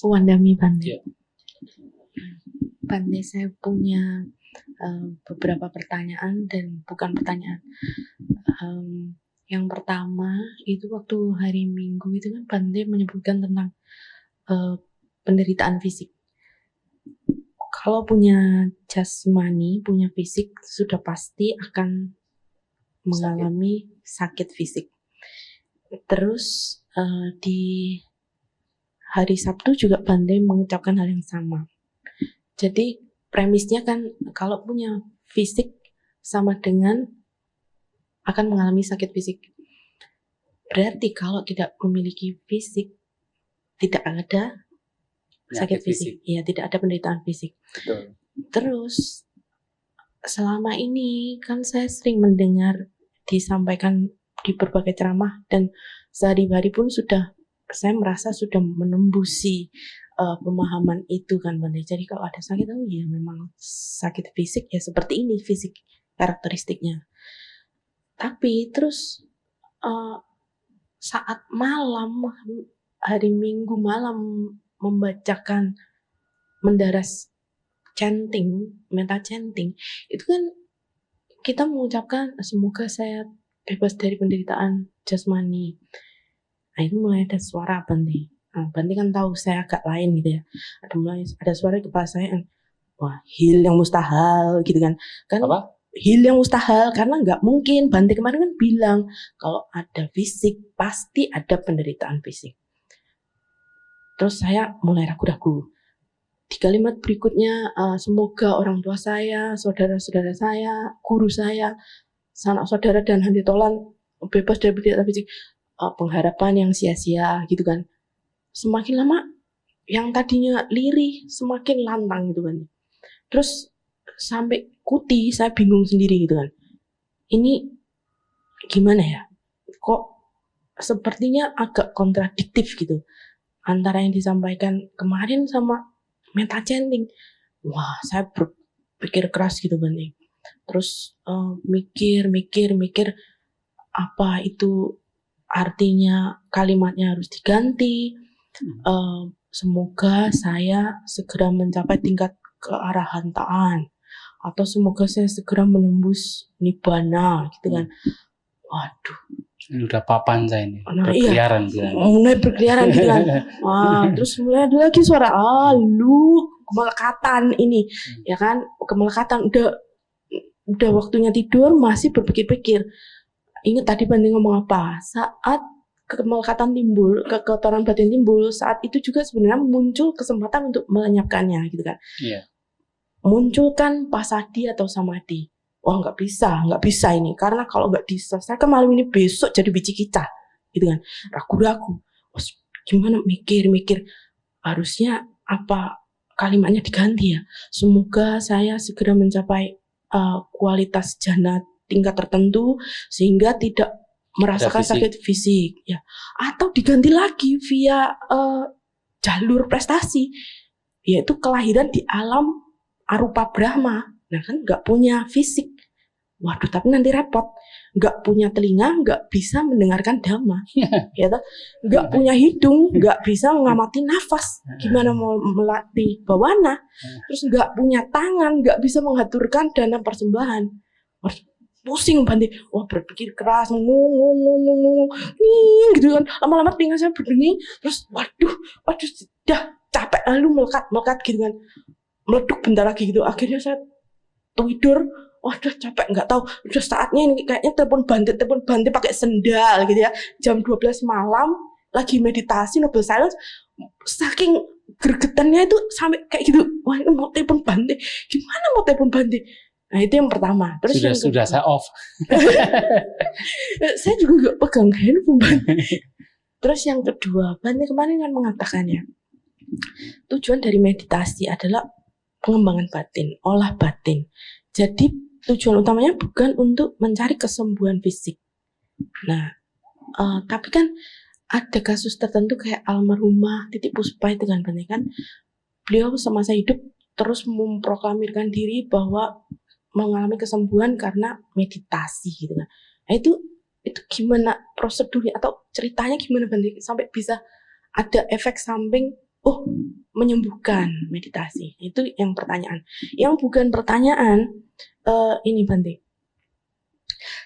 Wandami Bante. Ya. Bante, saya punya beberapa pertanyaan dan bukan pertanyaan. Yang pertama itu waktu hari Minggu itu kan Bante menyebutkan tentang penderitaan fisik. Kalau punya jasmani, punya fisik, sudah pasti akan mengalami sakit fisik. Terus di hari Sabtu juga Bante mengucapkan hal yang sama. Jadi premisnya kan kalau punya fisik sama dengan akan mengalami sakit fisik. Berarti kalau tidak memiliki fisik tidak ada sakit fisik. Ya, tidak ada penderitaan fisik. Betul. Terus selama ini kan saya sering mendengar disampaikan di berbagai ceramah dan sehari-hari pun saya merasa sudah menembusi pemahaman itu kan Bante. Jadi kalau ada sakit, oh iya memang sakit fisik ya seperti ini fisik karakteristiknya. Tapi terus saat malam, hari Minggu malam membacakan mendaras chanting, metta chanting, itu kan kita mengucapkan semoga saya bebas dari penderitaan jasmani. Nah itu mulai ada suara Bante. Bante kan tahu saya agak lain gitu ya. Ada suara di kepala saya, wah heal yang mustahil gitu kan. Apa? Heal yang mustahil karena nggak mungkin. Bante kemarin kan bilang kalau ada fisik pasti ada penderitaan fisik. Terus saya mulai ragu-ragu. Di kalimat berikutnya, semoga orang tua saya, saudara-saudara saya, guru saya, sanak saudara dan handi tolan bebas dari penderitaan fisik. Pengharapan yang sia-sia gitu kan. Semakin lama yang tadinya lirih semakin lantang gitu kan. Terus sampai kuti saya bingung sendiri gitu kan. Ini gimana ya? Kok sepertinya agak kontradiktif gitu antara yang disampaikan kemarin sama metta chanting. Wah, saya berpikir keras gitu kan nih. Terus mikir apa itu artinya, kalimatnya harus diganti. Semoga saya segera mencapai tingkat kearahantaan atau semoga saya segera menembus nibbana gitu kan. Waduh, ini udah papan saya ini, berkeliaran iya, mulai berkeliaran gitu kan. Terus mulai ada lagi suara lu kemelekatan ini ya kan, kemelekatan udah waktunya tidur masih berpikir-pikir. Ingat tadi Bante ngomong apa? Saat kemelekatan timbul, kekotoran batin timbul, saat itu juga sebenarnya muncul kesempatan untuk melenyapkannya gitu kan. Iya. Munculkan pasadi atau samadhi. Wah nggak bisa ini. Karena kalau nggak diselesaikan malam ini, besok jadi biji kicah gitu kan. Ragu-ragu. Gimana mikir. Harusnya apa kalimatnya diganti ya. Semoga saya segera mencapai kualitas jana tingkat tertentu sehingga tidak merasakan sakit fisik ya, atau diganti lagi via jalur prestasi, yaitu kelahiran di alam arupa Brahma. Nah kan nggak punya fisik, waduh tapi nanti repot, nggak punya telinga nggak bisa mendengarkan dhamma, ya toh, nggak punya hidung nggak bisa mengamati nafas, gimana mau melatih bawana, terus nggak punya tangan nggak bisa mengaturkan dana persembahan. Pusing Bante, wah berpikir keras, ngomong gitu kan, lama-lama telinga saya berdenging, terus waduh, sudah capek lalu melekat gitu kan, meleduk bentar lagi gitu, akhirnya saya tidur, waduh capek nggak tahu, udah saatnya ini kayaknya telepon Bante pakai sendal gitu ya, jam 12 malam, lagi meditasi Noble Silence, saking gregetannya itu sampai kayak gitu, wah ini mau telepon Bante, gimana mau telepon Bante. Nah itu yang pertama. Terus sudah saya off. Saya juga gak pegang handphone. Terus yang kedua, Bante kemarin kan mengatakannya, tujuan dari meditasi adalah pengembangan batin, olah batin. Jadi tujuan utamanya bukan untuk mencari kesembuhan fisik. Nah, tapi kan ada kasus tertentu kayak almarhumah Titik Puspa itu kan Bante kan, beliau semasa hidup terus memproklamirkan diri bahwa mengalami kesembuhan karena meditasi gitu kan. Nah itu gimana prosedurnya atau ceritanya gimana Bante sampai bisa ada efek samping Oh, menyembuhkan meditasi. Itu yang pertanyaan. Yang bukan pertanyaan, ini Bante.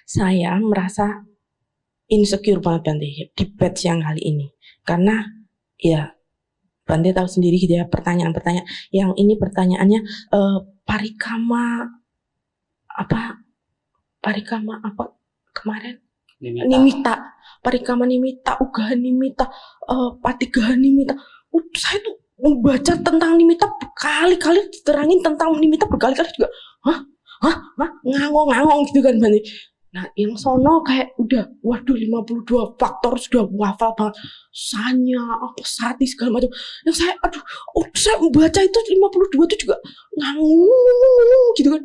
Saya merasa insecure banget Bante di batch yang kali ini. Karena ya Bante tahu sendiri gitu ya, pertanyaan-pertanyaan. Yang ini pertanyaannya parikama apa kemarin? Nimita. Parikama nimita, ugahan nimita, patigahan nimita. Saya tuh membaca tentang nimita berkali-kali, diterangin tentang nimita berkali-kali juga. Ngangong gitu kan Bante. Nah, yang sono kayak udah, waduh 52 faktor sudah hafal banget. Sanya, sati segala macam. Yang saya, saya membaca itu 52 itu juga ngangong gitu kan.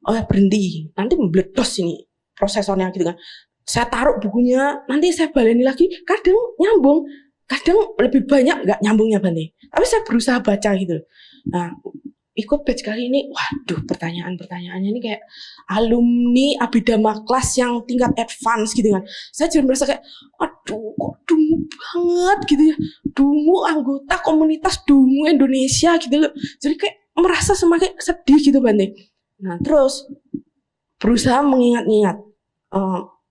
Oh ya berhenti, nanti meledos ini prosesornya gitu kan. Saya taruh bukunya, nanti saya baleni lagi. Kadang nyambung, kadang lebih banyak nggak nyambungnya Bante. Tapi saya berusaha baca gitu. Nah, ikut batch kali ini, waduh pertanyaan-pertanyaannya ini kayak alumni Abhidhamma kelas yang tingkat advance gitu kan. Saya jadi merasa kayak, aduh kok dungu banget gitu ya. Dungu anggota komunitas dungu Indonesia gitu loh. Jadi kayak merasa semakin sedih gitu Bante. Nah terus berusaha mengingat-ingat.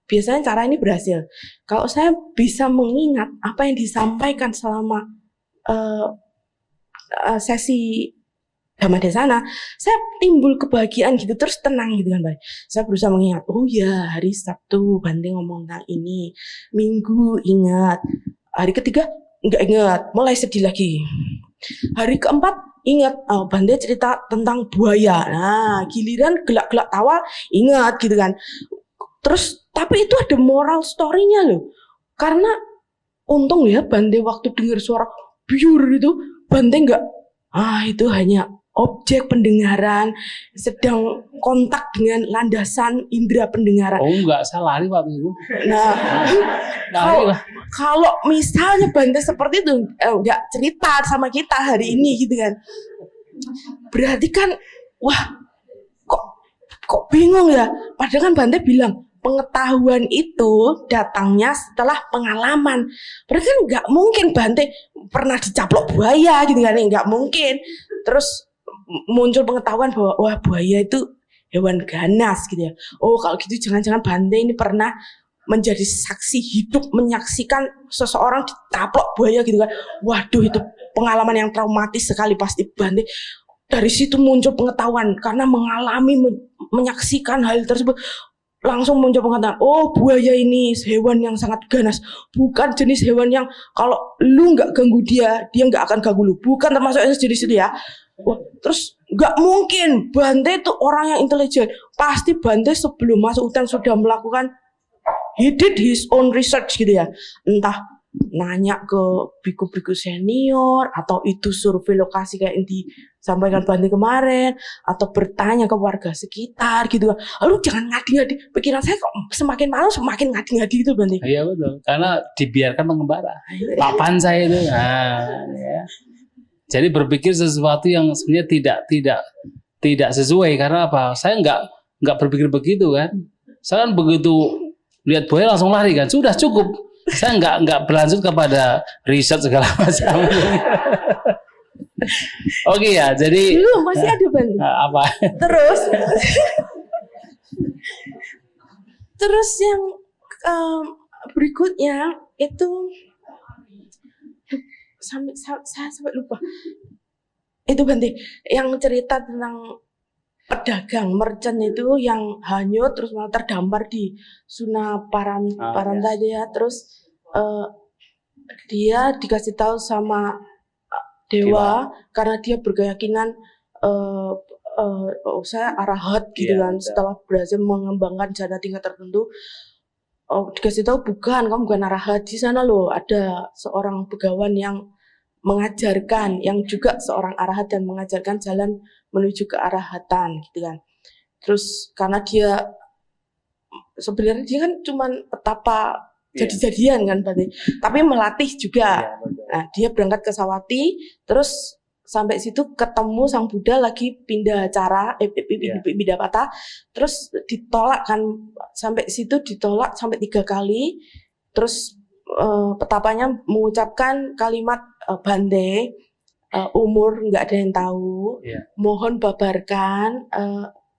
Biasanya cara ini berhasil. Kalau saya bisa mengingat apa yang disampaikan selama sesi Dhammadesana, saya timbul kebahagiaan gitu, terus tenang gitu kan Bante. Saya berusaha mengingat, oh ya hari Sabtu Bante ngomong tentang ini, Minggu ingat, hari ketiga nggak ingat, mulai sedih lagi. Hari keempat ingat, Bante cerita tentang buaya. Nah giliran gelak-gelak tawa ingat gitu kan. Terus tapi itu ada moral story-nya loh. Karena untung ya Bante waktu dengar suara biur itu, Bante nggak, itu hanya objek pendengaran sedang kontak dengan landasan indera pendengaran. Oh enggak, saya lari waktu itu. Nah, kalau misalnya Bante seperti itu enggak cerita sama kita hari ini gitu kan. Berarti kan wah kok bingung ya. Padahal kan Bante bilang pengetahuan itu datangnya setelah pengalaman. Berarti kan nggak mungkin Bante pernah dicaplok buaya gitu kan, nggak mungkin. Terus muncul pengetahuan bahwa wah buaya itu hewan ganas gitu ya. Oh kalau gitu jangan-jangan Bante ini pernah menjadi saksi hidup menyaksikan seseorang ditaplok buaya gitu kan. Waduh itu pengalaman yang traumatis sekali pasti Bante. Dari situ muncul pengetahuan karena mengalami menyaksikan hal tersebut. Langsung muncul pengetahuan, oh buaya ini hewan yang sangat ganas, bukan jenis hewan yang kalau lu nggak ganggu dia nggak akan ganggu lu, bukan termasuk jenis itu ya. Wah, terus nggak mungkin Bante itu orang yang intelijen, pasti Bante sebelum masuk hutan sudah melakukan, he did his own research gitu ya, entah nanya ke biku-biku senior atau itu survei lokasi kayak yang disampaikan Bante kemarin atau bertanya ke warga sekitar gitu kan. Lalu jangan ngadi-ngadi, pikiran saya kok semakin malam semakin ngadi-ngadi gitu Bante. Iya betul, karena dibiarkan mengembara. Papan saya itu. Ya. Jadi berpikir sesuatu yang sebenarnya tidak sesuai karena apa? Saya nggak berpikir begitu kan. Saya kan begitu lihat buaya langsung lari kan. Sudah cukup. Saya nggak berlanjut kepada riset segala macam. Oke ya, jadi belum masih ada Bante. Apa? Terus yang berikutnya itu saya sampai lupa. Itu Bante yang cerita tentang pedagang merchant itu yang hanyut terus malah terdampar di Suna Paranta ya. Terus dia dikasih tahu sama dewa karena dia berkeyakinan saya arahat gitu kan. Setelah berhasil mengembangkan jana tingkat tertentu, dikasih tahu bukan, kamu bukan arahat, di sana loh ada seorang begawan yang mengajarkan, yang juga seorang arahat dan mengajarkan jalan menuju ke arahatan gitu kan. Terus karena dia sebenarnya dia kan cuman petapa jadi-jadian kan Bante, tapi melatih juga. Nah, dia berangkat ke Sawati, terus sampai situ ketemu Sang Buddha lagi pindah acara, pindah patah, terus ditolak kan, sampai situ ditolak sampai 3 kali, terus petapanya mengucapkan kalimat Bante, umur nggak ada yang tahu. Iya. Mohon babarkan.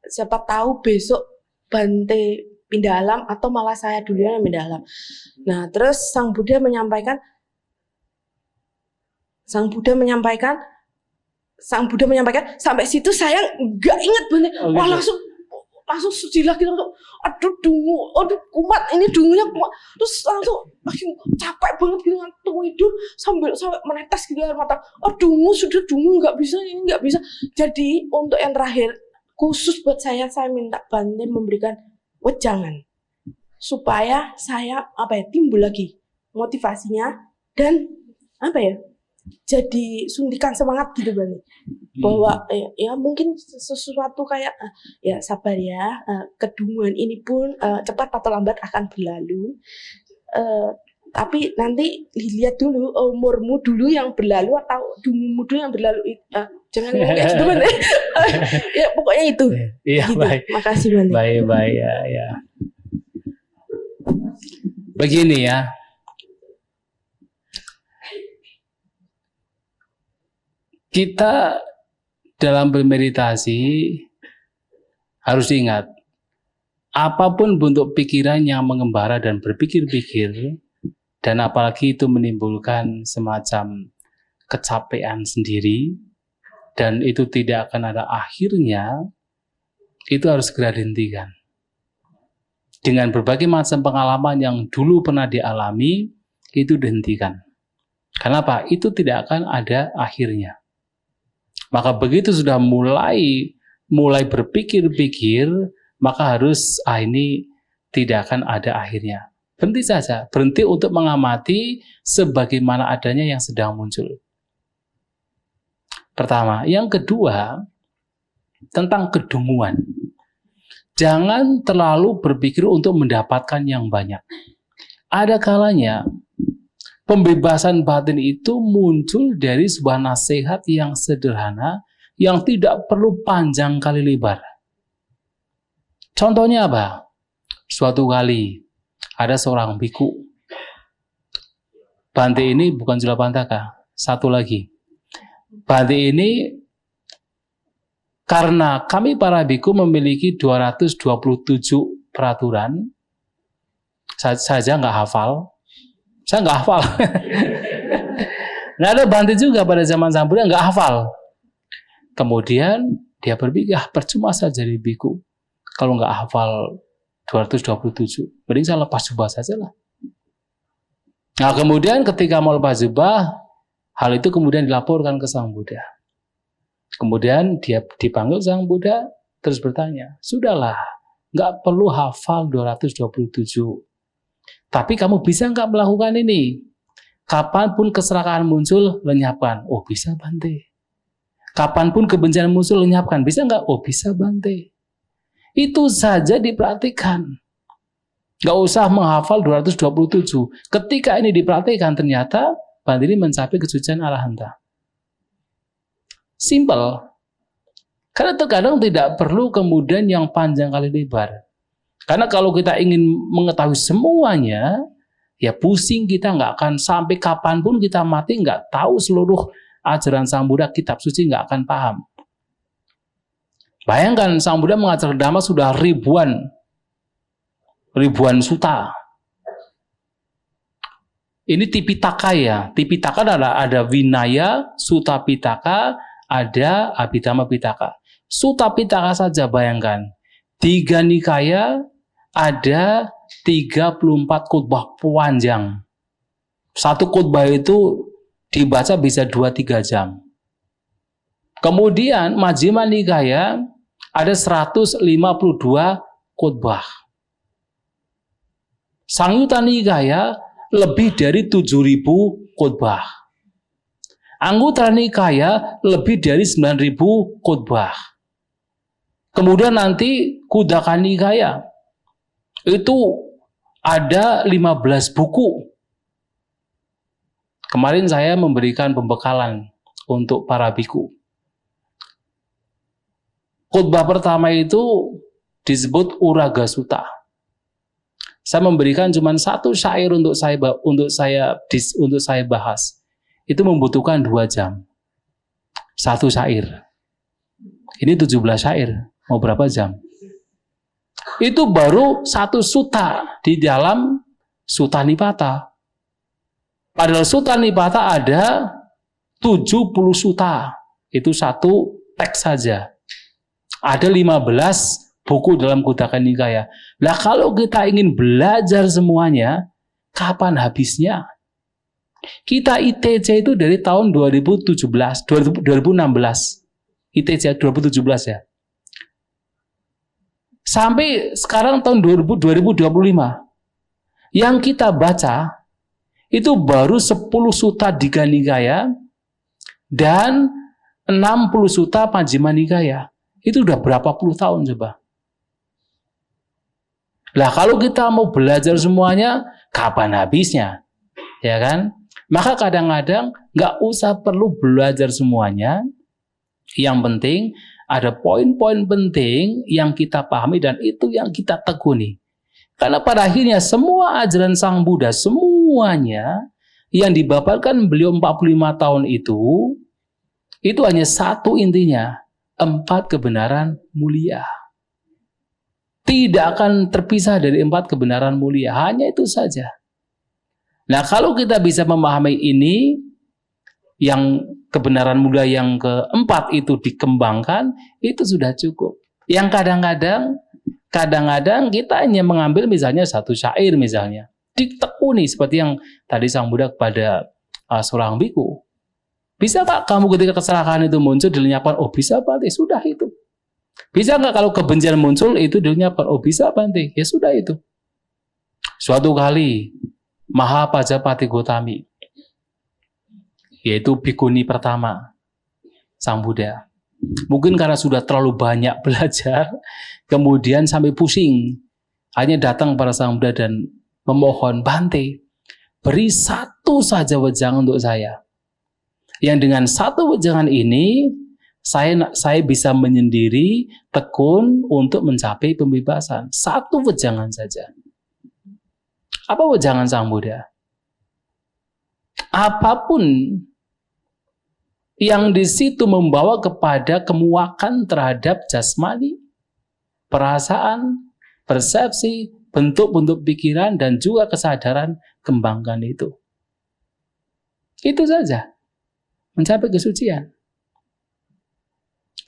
Siapa tahu besok Bante pindah alam atau malah saya duluan yang pindah alam. Nah, terus Sang Buddha menyampaikan sampai situ saya nggak ingat Bante. Oh, Wah, gitu. langsung sedih lagi, langsung aduh dungu, aduh kumat, ini dungunya kumat. Terus langsung capek banget gitu, ngantuk tidur sampai menetes gitu air mata. Oh dungu, sudah dungu, nggak bisa, ini nggak bisa. Jadi untuk yang terakhir khusus buat saya minta Bante memberikan wejangan supaya saya timbul lagi motivasinya dan jadi suntikan semangat gitu Bante. Bahwa ya mungkin sesuatu kayak ya sabar ya, kedunguan ini pun cepat atau lambat akan berlalu, tapi nanti lihat dulu umurmu dulu yang berlalu atau dungumu dulu yang berlalu. Jangan ngomong kayak gitu Bante. Ya pokoknya itu. Iya, gitu. baik. Makasih Bante. Baik ya. Begini ya. Kita dalam bermeditasi harus ingat, apapun bentuk pikiran yang mengembara dan berpikir-pikir, dan apalagi itu menimbulkan semacam kecapean sendiri, dan itu tidak akan ada akhirnya, itu harus segera dihentikan. Dengan berbagai macam pengalaman yang dulu pernah dialami, itu dihentikan. Kenapa? Itu tidak akan ada akhirnya. Maka begitu sudah mulai berpikir-pikir, maka harus ini tidak akan ada akhirnya. Berhenti saja, berhenti untuk mengamati sebagaimana adanya yang sedang muncul. Pertama, yang kedua tentang kedunguan. Jangan terlalu berpikir untuk mendapatkan yang banyak. Ada kalanya pembebasan batin itu muncul dari sebuah nasihat yang sederhana, yang tidak perlu panjang kali lebar. Contohnya apa? Suatu kali ada seorang biku. Bante ini bukan Julapantaka, satu lagi. Bante ini, karena kami para biku memiliki 227 peraturan, saja nggak hafal. Saya nggak hafal. Nggak ada Bante juga pada zaman Sang Buddha nggak hafal. Kemudian dia berpikir, percuma saya jadi biku kalau nggak hafal 227. Mending saya lepas jubah saja lah. Nah kemudian ketika mau lepas jubah, hal itu kemudian dilaporkan ke Sang Buddha. Kemudian dia dipanggil Sang Buddha, terus bertanya, sudahlah, nggak perlu hafal 227. Tapi kamu bisa nggak melakukan ini? Kapanpun keserakahan muncul, lenyapkan. Oh bisa Bante. Kapanpun kebencian muncul, lenyapkan. Bisa nggak? Oh bisa Bante. Itu saja diperhatikan. Nggak usah menghafal 227. Ketika ini diperhatikan, ternyata Bante ini mencapai kesucian arahanta. Simple. Karena terkadang tidak perlu kemudian yang panjang kali lebar. Karena kalau kita ingin mengetahui semuanya, ya pusing, kita nggak akan sampai kapanpun kita mati nggak tahu seluruh ajaran Sang Buddha, kitab suci nggak akan paham. Bayangkan Sang Buddha mengajar Dhamma sudah ribuan suta. Ini Tipitaka ya. Tipitaka adalah ada Vinaya, Sutta Pitaka, ada Abhidhamma Pitaka. Sutta Pitaka saja bayangkan. 3 nikaya, ada 34 khutbah panjang. Satu khutbah itu dibaca bisa 2-3 jam. Kemudian Majjhima Nikaya ada 152 khutbah. Sangyutta Nikaya lebih dari 7.000 khutbah. Anguttara Nikaya lebih dari 9.000 khutbah. Kemudian nanti Khuddaka Nikaya itu ada 15 buku. Kemarin saya memberikan pembekalan untuk para biku. Khutbah pertama itu disebut Uraga Sutta. Saya memberikan cuma satu syair untuk saya bahas. itu membutuhkan 2 jam. 1 syair. Ini 17 syair. Mau berapa jam? Itu baru 1 suta di dalam Sutta Nipata. Padahal Sutta Nipata ada 70 suta. Itu 1 teks saja. Ada 15 buku dalam Khuddaka Nikaya. Nah, kalau kita ingin belajar semuanya, kapan habisnya? Kita ITC itu dari tahun 2016. ITC 2017 ya. Sampai sekarang tahun 2025. Yang kita baca itu baru 10 Sutta Digha Nikaya dan 60 Sutta Majjhima Nikaya. Itu udah berapa puluh tahun coba. Lah kalau kita mau belajar semuanya, kapan habisnya? Ya kan? Maka kadang-kadang nggak usah perlu belajar semuanya. Yang penting ada poin-poin penting yang kita pahami dan itu yang kita tekuni. Karena pada akhirnya semua ajaran Sang Buddha, semuanya yang dibabarkan beliau 45 tahun itu hanya satu intinya, 4 kebenaran mulia. Tidak akan terpisah dari 4 kebenaran mulia, hanya itu saja. Nah, kalau kita bisa memahami ini, yang kebenaran mulia yang keempat itu dikembangkan, itu sudah cukup. Yang kadang-kadang kita hanya mengambil misalnya 1 syair misalnya, ditekuni seperti yang tadi Sang Buddha kepada seorang biku. Bisa Pak kamu ketika kecelakaan itu muncul dilenyapkan? Oh bisa Pak, sudah itu. Bisa nggak kalau kebencian muncul itu dilenyapkan? Oh bisa Pak, ya sudah itu. Suatu kali Mahapajapati Gotami, yaitu bikuni pertama Sang Buddha, mungkin karena sudah terlalu banyak belajar, kemudian sampai pusing, hanya datang pada Sang Buddha dan memohon, Bante, beri 1 saja wejangan untuk saya. Yang dengan 1 wejangan ini, saya bisa menyendiri, tekun untuk mencapai pembebasan. 1 wejangan saja. Apa wejangan Sang Buddha? Apapun yang di situ membawa kepada kemuakan terhadap jasmani, perasaan, persepsi, bentuk-bentuk pikiran, dan juga kesadaran, kembangkan itu. Itu saja. Mencapai kesucian.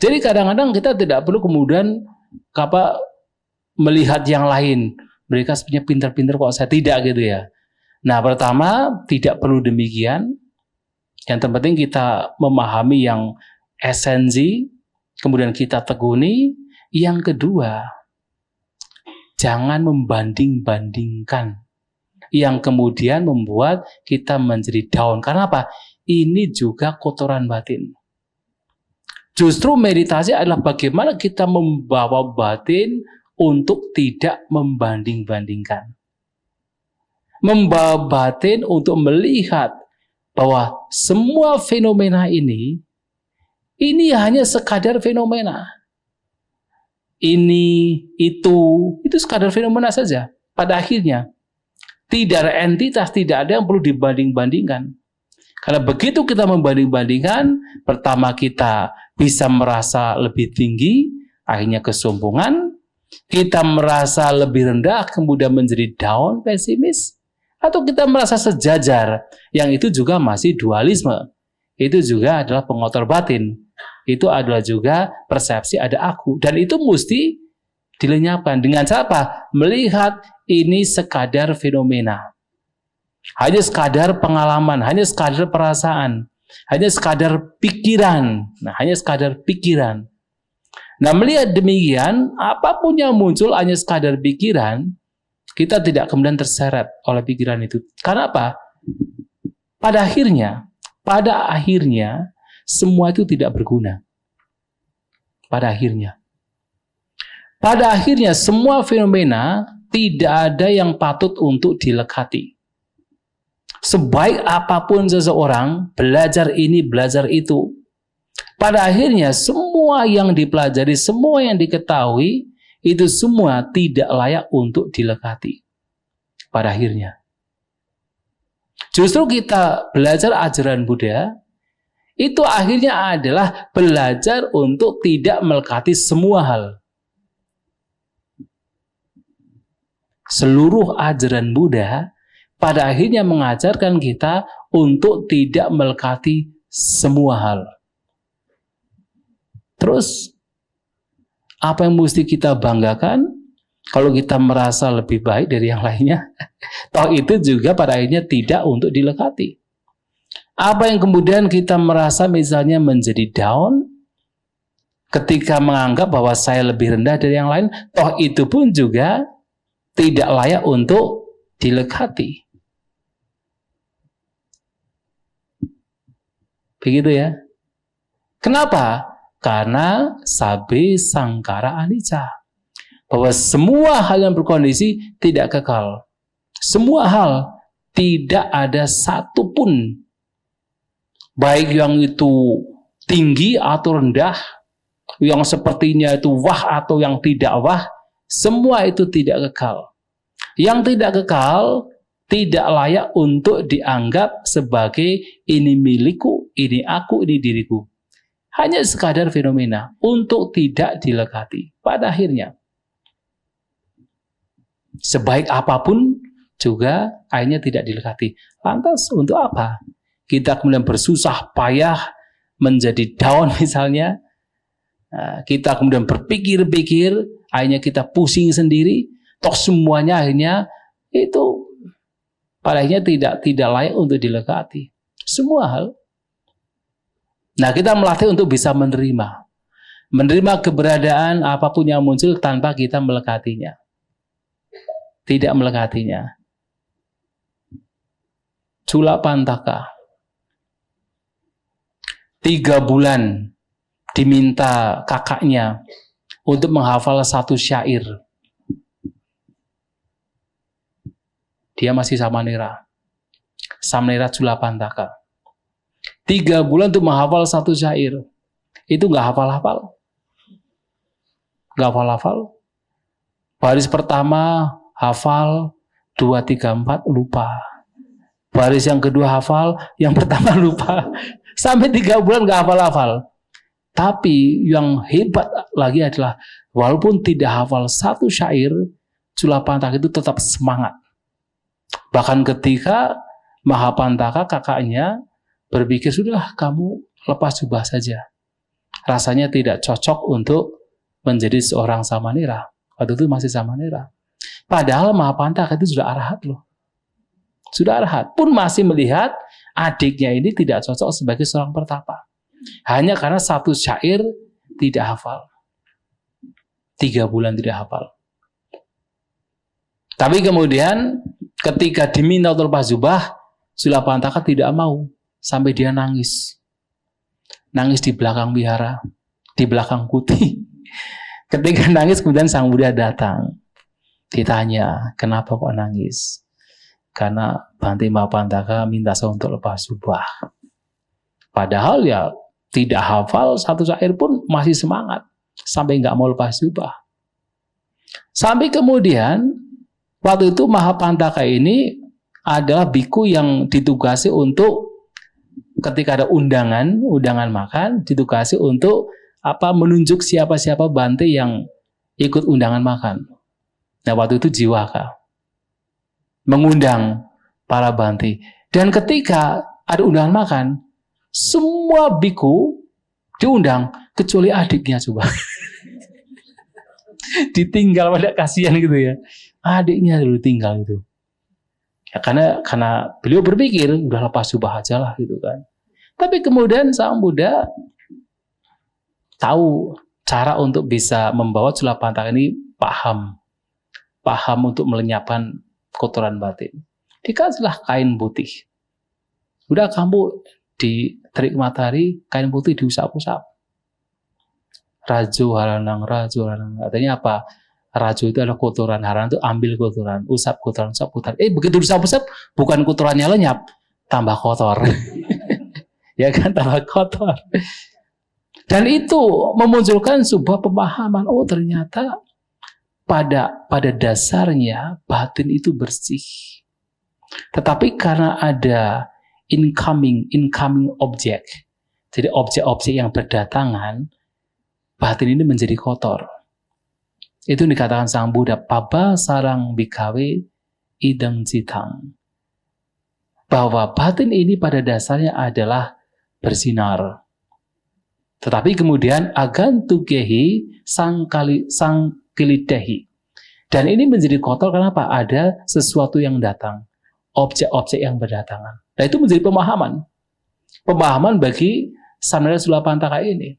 Jadi kadang-kadang kita tidak perlu kemudian melihat yang lain. Mereka sebenarnya pintar-pintar kok saya tidak gitu ya. Nah pertama tidak perlu demikian. Yang terpenting kita memahami yang esensi, kemudian kita tekuni. Yang kedua, jangan membanding-bandingkan. Yang kemudian membuat kita menjadi down. Karena apa? Ini juga kotoran batin. Justru meditasi adalah bagaimana kita membawa batin untuk tidak membanding-bandingkan. Membawa batin untuk melihat bahwa semua fenomena ini hanya sekadar fenomena. Itu sekadar fenomena saja. Pada akhirnya, tidak ada entitas, tidak ada yang perlu dibanding-bandingkan. Karena begitu kita membanding-bandingkan, pertama kita bisa merasa lebih tinggi, akhirnya kesombongan. Kita merasa lebih rendah, kemudian menjadi down, pesimis. Atau kita merasa sejajar, yang itu juga masih dualisme. Itu juga adalah pengotor batin. Itu adalah juga persepsi ada aku. Dan itu mesti dilenyapkan. Dengan cara apa? Melihat ini sekadar fenomena. Hanya sekadar pengalaman, hanya sekadar perasaan, hanya sekadar pikiran. Hanya sekadar pikiran. Nah, melihat demikian, apapun yang muncul hanya sekadar pikiran, kita tidak kemudian terseret oleh pikiran itu. Karena apa? Pada akhirnya, semua itu tidak berguna. Pada akhirnya, semua fenomena tidak ada yang patut untuk dilekati. Sebaik apapun seseorang, belajar ini, belajar itu, pada akhirnya semua yang dipelajari, semua yang diketahui, itu semua tidak layak untuk dilekati. Pada akhirnya. Justru kita belajar ajaran Buddha itu akhirnya adalah belajar untuk tidak melekati semua hal. Seluruh ajaran Buddha pada akhirnya mengajarkan kita untuk tidak melekati semua hal. Terus, apa yang mesti kita banggakan? Kalau kita merasa lebih baik dari yang lainnya, toh itu juga pada akhirnya tidak untuk dilekati. Apa yang kemudian kita merasa misalnya menjadi down, ketika menganggap bahwa saya lebih rendah dari yang lain, toh itu pun juga tidak layak untuk dilekati. Begitu ya. Kenapa? Karena sabe sangkara anicca. Bahwa semua hal yang berkondisi tidak kekal. Semua hal tidak ada satupun, baik yang itu tinggi atau rendah, yang sepertinya itu wah atau yang tidak wah, semua itu tidak kekal. Yang tidak kekal tidak layak untuk dianggap sebagai ini milikku, ini aku, ini diriku. Hanya sekadar fenomena untuk tidak dilekati. Pada akhirnya, sebaik apapun juga akhirnya tidak dilekati. Lantas untuk apa? Kita kemudian bersusah payah menjadi down misalnya. Kita kemudian berpikir-pikir, akhirnya kita pusing sendiri. Toh semuanya akhirnya itu pada akhirnya tidak layak untuk dilekati. Semua hal. Nah, kita melatih untuk bisa menerima. Menerima keberadaan apapun yang muncul tanpa kita melekatinya. Tidak melekatinya. Culapantaka. 3 bulan diminta kakaknya untuk menghafal 1 syair. Dia masih Samanera. Samanera Culapantaka. 3 bulan untuk menghafal 1 syair. Itu nggak hafal-hafal. Nggak hafal-hafal. Baris pertama hafal, 2, 3, 4 lupa. Baris yang kedua hafal, yang pertama lupa. Sampai 3 bulan nggak hafal-hafal. Tapi yang hebat lagi adalah walaupun tidak hafal 1 syair, Culapantaka itu tetap semangat. Bahkan ketika Mahapantaka kakaknya berpikir, sudah kamu lepas jubah saja. Rasanya tidak cocok untuk menjadi seorang Samanera. Waktu itu masih Samanera. Padahal Mahapantaka itu sudah arahat loh. Sudah arahat. Pun masih melihat adiknya ini tidak cocok sebagai seorang pertapa. Hanya karena 1 syair tidak hafal. 3 bulan tidak hafal. Tapi kemudian ketika diminta untuk lepas jubah, Culapantaka tidak mau. Sampai dia nangis. Nangis di belakang wihara. Di belakang kuti. Ketika nangis kemudian Sang Buddha datang. Ditanya, kenapa kok nangis? Karena Bhante Mahapantaka minta saya untuk lepas jubah. Padahal ya tidak hafal 1 syair pun masih semangat. Sampai nggak mau lepas jubah. Sampai kemudian waktu itu Mahapantaka ini adalah biku yang ditugasi untuk ketika ada undangan makan, ditugasi untuk menunjuk siapa-siapa Bhante yang ikut undangan makan. Nah, waktu itu Jiwaka mengundang para Bhante. Dan ketika ada undangan makan, semua biku diundang kecuali adiknya coba. Ditinggal, pada kasihan gitu ya. Adiknya dulu tinggal gitu. Ya, karena beliau berpikir udah lepas jubah aja lah gitu kan. Tapi kemudian Sang Buddha tahu cara untuk bisa membawa Culapantaka ini paham untuk melenyapkan kotoran batin. Dikasihlah kain putih. Udah kamu di terik matahari, kain putih diusap-usap. Rajo haranang. Artinya apa? Rajo itu adalah kotoran, haranang itu ambil kotoran, usap kotoran. Begitu diusap-usap, bukan kotorannya lenyap, tambah kotor. Ya kan, tambah kotor. Dan itu memunculkan sebuah pemahaman, oh ternyata pada dasarnya batin itu bersih. Tetapi karena ada incoming object, jadi objek-objek yang berdatangan, batin ini menjadi kotor. Itu dikatakan Sang Buddha, paba sarang bikawe idang citang. Bahwa batin ini pada dasarnya adalah bersinar. Tetapi kemudian agantukehi sang kilidehi. Dan ini menjadi kotor kenapa? Ada sesuatu yang datang. Objek-objek yang berdatangan. Nah itu menjadi pemahaman. Pemahaman bagi Samnera Sulapantaka ini.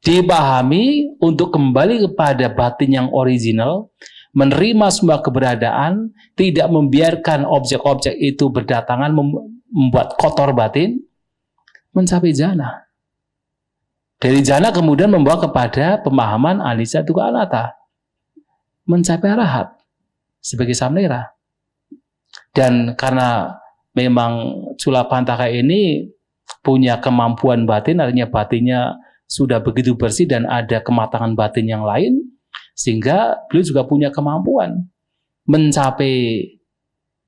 Dipahami untuk kembali kepada batin yang original, menerima semua keberadaan, tidak membiarkan objek-objek itu berdatangan, membuat kotor batin, mencapai jana. Dari jana kemudian membawa kepada pemahaman anicca dukkha anatta, mencapai arahat sebagai samnera. Dan karena memang Sulapantaka ini punya kemampuan batin, artinya batinnya sudah begitu bersih dan ada kematangan batin yang lain, sehingga beliau juga punya kemampuan mencapai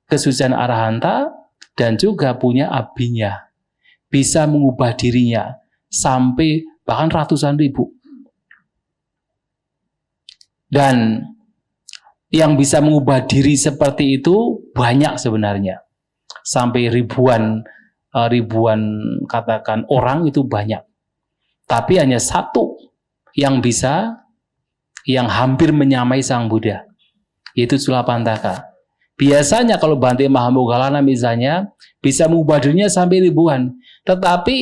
kesucian arahanta dan juga punya abhinya, bisa mengubah dirinya sampai bahkan ratusan ribu. Dan yang bisa mengubah diri seperti itu banyak sebenarnya, sampai ribuan katakan orang itu banyak. Tapi hanya satu yang bisa, yang hampir menyamai Sang Buddha, yaitu Sulapantaka. Biasanya kalau Bhante Mahamoggallana misalnya bisa mengubah dirinya sampai ribuan. Tetapi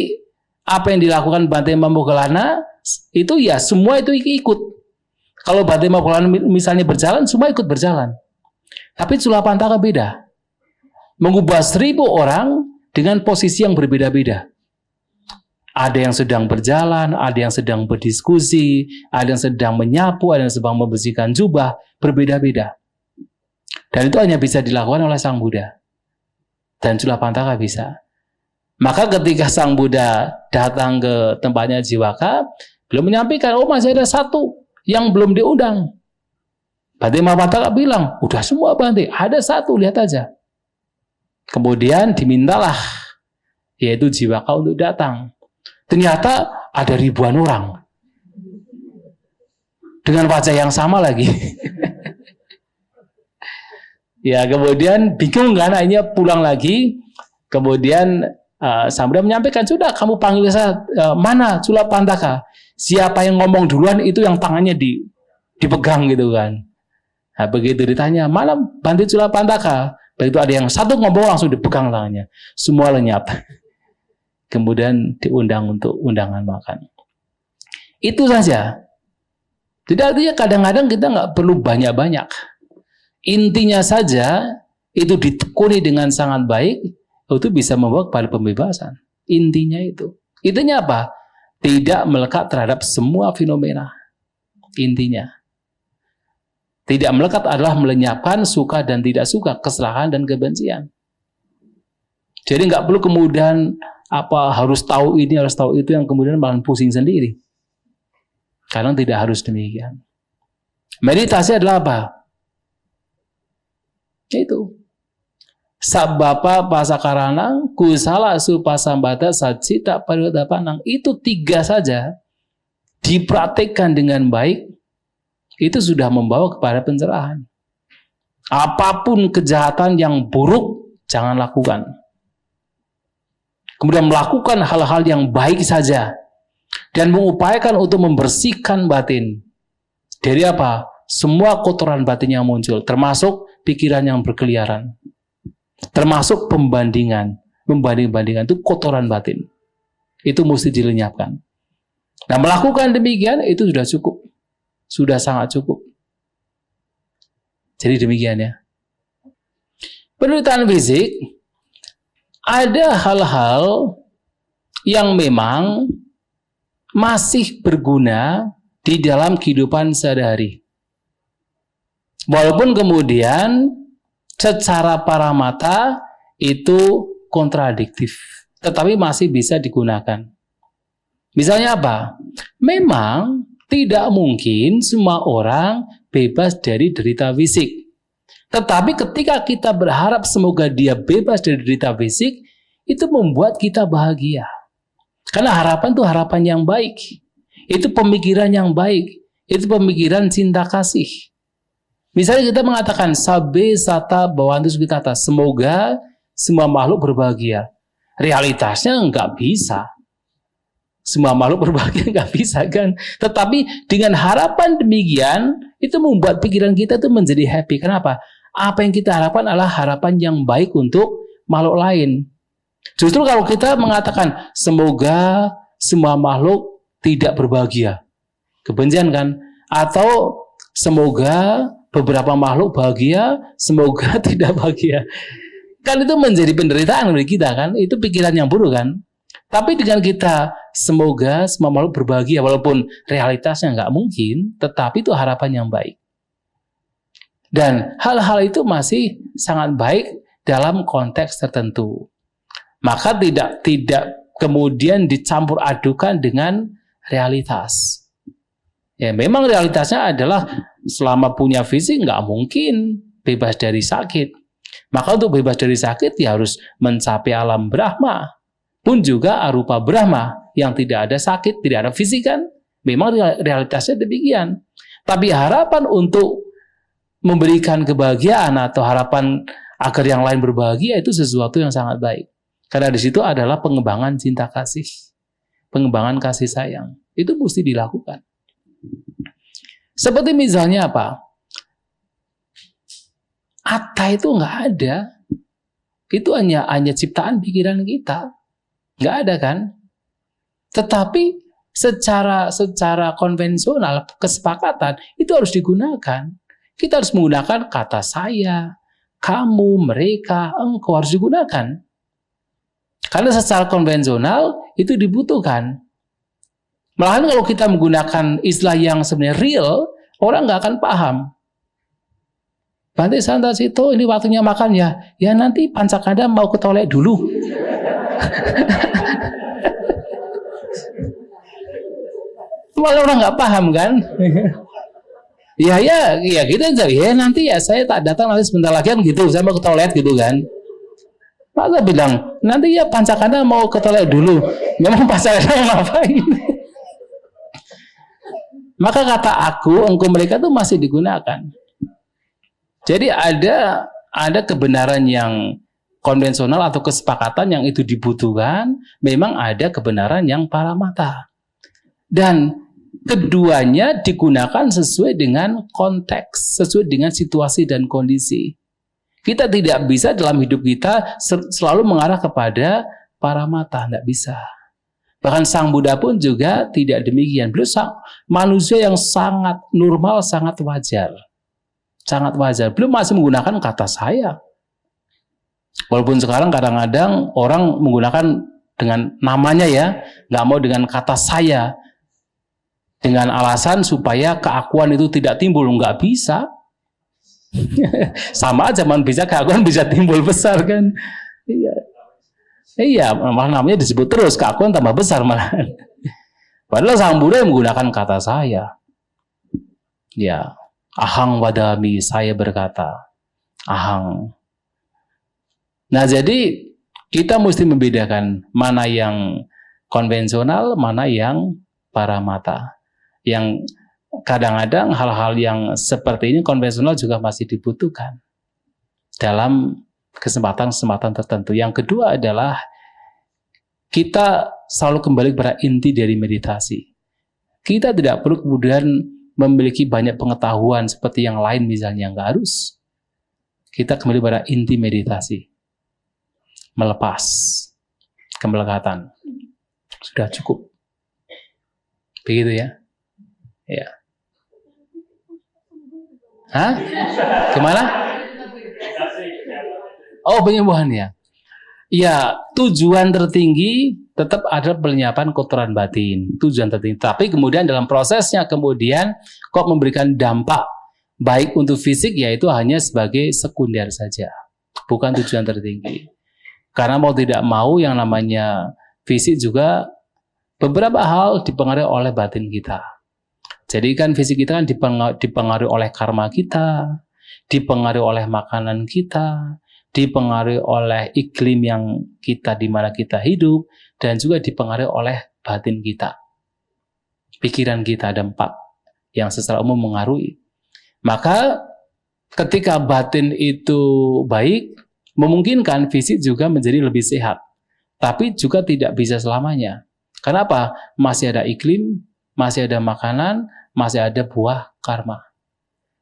apa yang dilakukan Bhante Mahamoggallana itu ya semua itu ikut. Kalau Bhante Mahamoggallana misalnya berjalan, semua ikut berjalan. Tapi Sulapantaka beda. Mengubah 1000 orang dengan posisi yang berbeda-beda. Ada yang sedang berjalan, ada yang sedang berdiskusi, ada yang sedang menyapu, ada yang sedang membersihkan jubah, berbeda-beda. Dan itu hanya bisa dilakukan oleh Sang Buddha. Dan Sulapantaka bisa. Maka ketika Sang Buddha datang ke tempatnya Jiwaka, beliau menyampaikan, oh masih ada satu yang belum diundang. Bhante Mahamoggallana bilang, udah semua Bhante, ada satu, lihat aja. Kemudian dimintalah, yaitu Jiwaka untuk datang. Ternyata ada ribuan orang dengan wajah yang sama lagi. Ya, kemudian bingung kan, akhirnya pulang lagi. Kemudian Sang Buddha menyampaikan, sudah kamu panggil saya, mana Sulapantaka? Siapa yang ngomong duluan itu yang tangannya dipegang gitu kan. Nah, begitu ditanya, mana Bhante Sulapantaka? Begitu ada yang satu ngomong langsung dipegang tangannya. Semua lenyap. Kemudian diundang untuk undangan makan. Itu saja. Jadi artinya kadang-kadang kita nggak perlu banyak-banyak. Intinya saja itu ditekuni dengan sangat baik, itu bisa membawa kepada pembebasan. Intinya itu. Intinya apa? Tidak melekat terhadap semua fenomena. Intinya. Tidak melekat adalah melenyapkan suka dan tidak suka, keserakahan dan kebencian. Jadi nggak perlu kemudian harus tahu ini, harus tahu itu, yang kemudian malah pusing sendiri. Karena tidak harus demikian. Meditasi adalah apa? Itu. Sabbapa pasakaranang, kusala supasambata sajita pariwadapanang. Itu 3 saja dipraktikkan dengan baik, itu sudah membawa kepada pencerahan. Apapun kejahatan yang buruk, jangan lakukan. Kemudian melakukan hal-hal yang baik saja dan mengupayakan untuk membersihkan batin dari apa? Semua kotoran batin yang muncul, termasuk pikiran yang berkeliaran, termasuk membanding-bandingkan itu kotoran batin. Itu mesti dilenyapkan. Nah, melakukan demikian itu sudah cukup, sudah sangat cukup. Jadi demikian ya. Penderitaan fisik, ada hal-hal yang memang masih berguna di dalam kehidupan sehari-hari. Walaupun kemudian secara paramata itu kontradiktif, tetapi masih bisa digunakan. Misalnya apa? Memang tidak mungkin semua orang bebas dari derita fisik. Tetapi ketika kita berharap semoga dia bebas dari derita fisik, itu membuat kita bahagia. Karena harapan itu harapan yang baik. Itu pemikiran yang baik. Itu pemikiran cinta kasih. Misalnya kita mengatakan sabe sata bawantus kita, semoga semua makhluk berbahagia. Realitasnya nggak bisa. Semua makhluk berbahagia nggak bisa kan. Tetapi dengan harapan demikian, itu membuat pikiran kita itu menjadi happy. Kenapa? Apa yang kita harapkan adalah harapan yang baik untuk makhluk lain. Justru kalau kita mengatakan semoga semua makhluk tidak berbahagia, kebencian kan? Atau semoga beberapa makhluk bahagia, semoga tidak bahagia. Kan itu menjadi penderitaan bagi kita kan? Itu pikiran yang buruk kan? Tapi dengan kita semoga semua makhluk berbahagia, walaupun realitasnya nggak mungkin, tetapi itu harapan yang baik. Dan hal-hal itu masih sangat baik dalam konteks tertentu. Maka tidak kemudian dicampur adukan dengan realitas. Ya memang realitasnya adalah selama punya fisik nggak mungkin bebas dari sakit. Maka untuk bebas dari sakit ya harus mencapai alam Brahma. Pun juga arupa Brahma yang tidak ada sakit, tidak ada fisik kan. Memang realitasnya demikian. Tapi harapan untuk memberikan kebahagiaan atau harapan agar yang lain berbahagia itu sesuatu yang sangat baik. Karena di situ adalah pengembangan cinta kasih, pengembangan kasih sayang. Itu mesti dilakukan. Seperti misalnya apa? Atta itu nggak ada. Itu hanya ciptaan pikiran kita. Nggak ada kan? Tetapi secara konvensional, kesepakatan, itu harus digunakan. Kita harus menggunakan kata saya, kamu, mereka, engkau harus digunakan. Karena secara konvensional itu dibutuhkan. Malahan kalau kita menggunakan istilah yang sebenarnya real, orang nggak akan paham. Bante Santasito, ini waktunya makan ya. Ya nanti Pancakanda mau ke toilet dulu. Malah orang nggak paham kan? Ya kita ya nanti ya saya tak datang nanti sebentar lagi kan gitu, saya mau ke toilet gitu kan. Masa bilang nanti ya Pancakanda mau ke toilet dulu. Memang Pancakanda ngapain? Maka kata aku, engkau, mereka itu masih digunakan. Jadi ada kebenaran yang konvensional atau kesepakatan yang itu dibutuhkan, memang ada kebenaran yang paramata. Dan keduanya digunakan sesuai dengan konteks, sesuai dengan situasi dan kondisi. Kita tidak bisa dalam hidup kita selalu mengarah kepada paramata, tidak bisa. Bahkan Sang Buddha pun juga tidak demikian. Beliau manusia yang sangat normal, sangat wajar. Sangat wajar. Beliau masih menggunakan kata saya. Walaupun sekarang kadang-kadang orang menggunakan dengan namanya ya, nggak mau dengan kata saya. Dengan alasan supaya keakuan itu tidak timbul. Nggak bisa. Sama aja bisa keakuan bisa timbul besar kan. Iya, malah namanya disebut terus, keakuan tambah besar malah. Padahal Sang Buddha yang menggunakan kata saya. Ya, ahang wadami, saya berkata. Ahang. Nah, jadi kita mesti membedakan mana yang konvensional, mana yang paramata. Yang kadang-kadang hal-hal yang seperti ini konvensional juga masih dibutuhkan dalam kesempatan-kesempatan tertentu. Yang kedua adalah kita selalu kembali kepada inti dari meditasi. Kita tidak perlu kemudian memiliki banyak pengetahuan seperti yang lain misalnya, nggak harus. Kita kembali pada inti meditasi. Melepas kemelekatan. Sudah cukup. Begitu ya. Ya. Hah? Gimana? Oh, penyembuhan ya. Ya, tujuan tertinggi tetap ada penyerapan kotoran batin. Tujuan tertinggi. Tapi kemudian dalam prosesnya kemudian kok memberikan dampak baik untuk fisik, yaitu hanya sebagai sekunder saja. Bukan tujuan tertinggi. Karena mau tidak mau yang namanya fisik juga beberapa hal dipengaruhi oleh batin kita. Jadi kan fisik kita kan dipengaruhi oleh karma kita, dipengaruhi oleh makanan kita, dipengaruhi oleh iklim yang kita di mana kita hidup, dan juga dipengaruhi oleh batin kita. Pikiran kita ada 4 yang secara umum mengaruhi. Maka ketika batin itu baik, memungkinkan fisik juga menjadi lebih sehat. Tapi juga tidak bisa selamanya. Kenapa? Masih ada iklim, masih ada makanan, masih ada buah karma.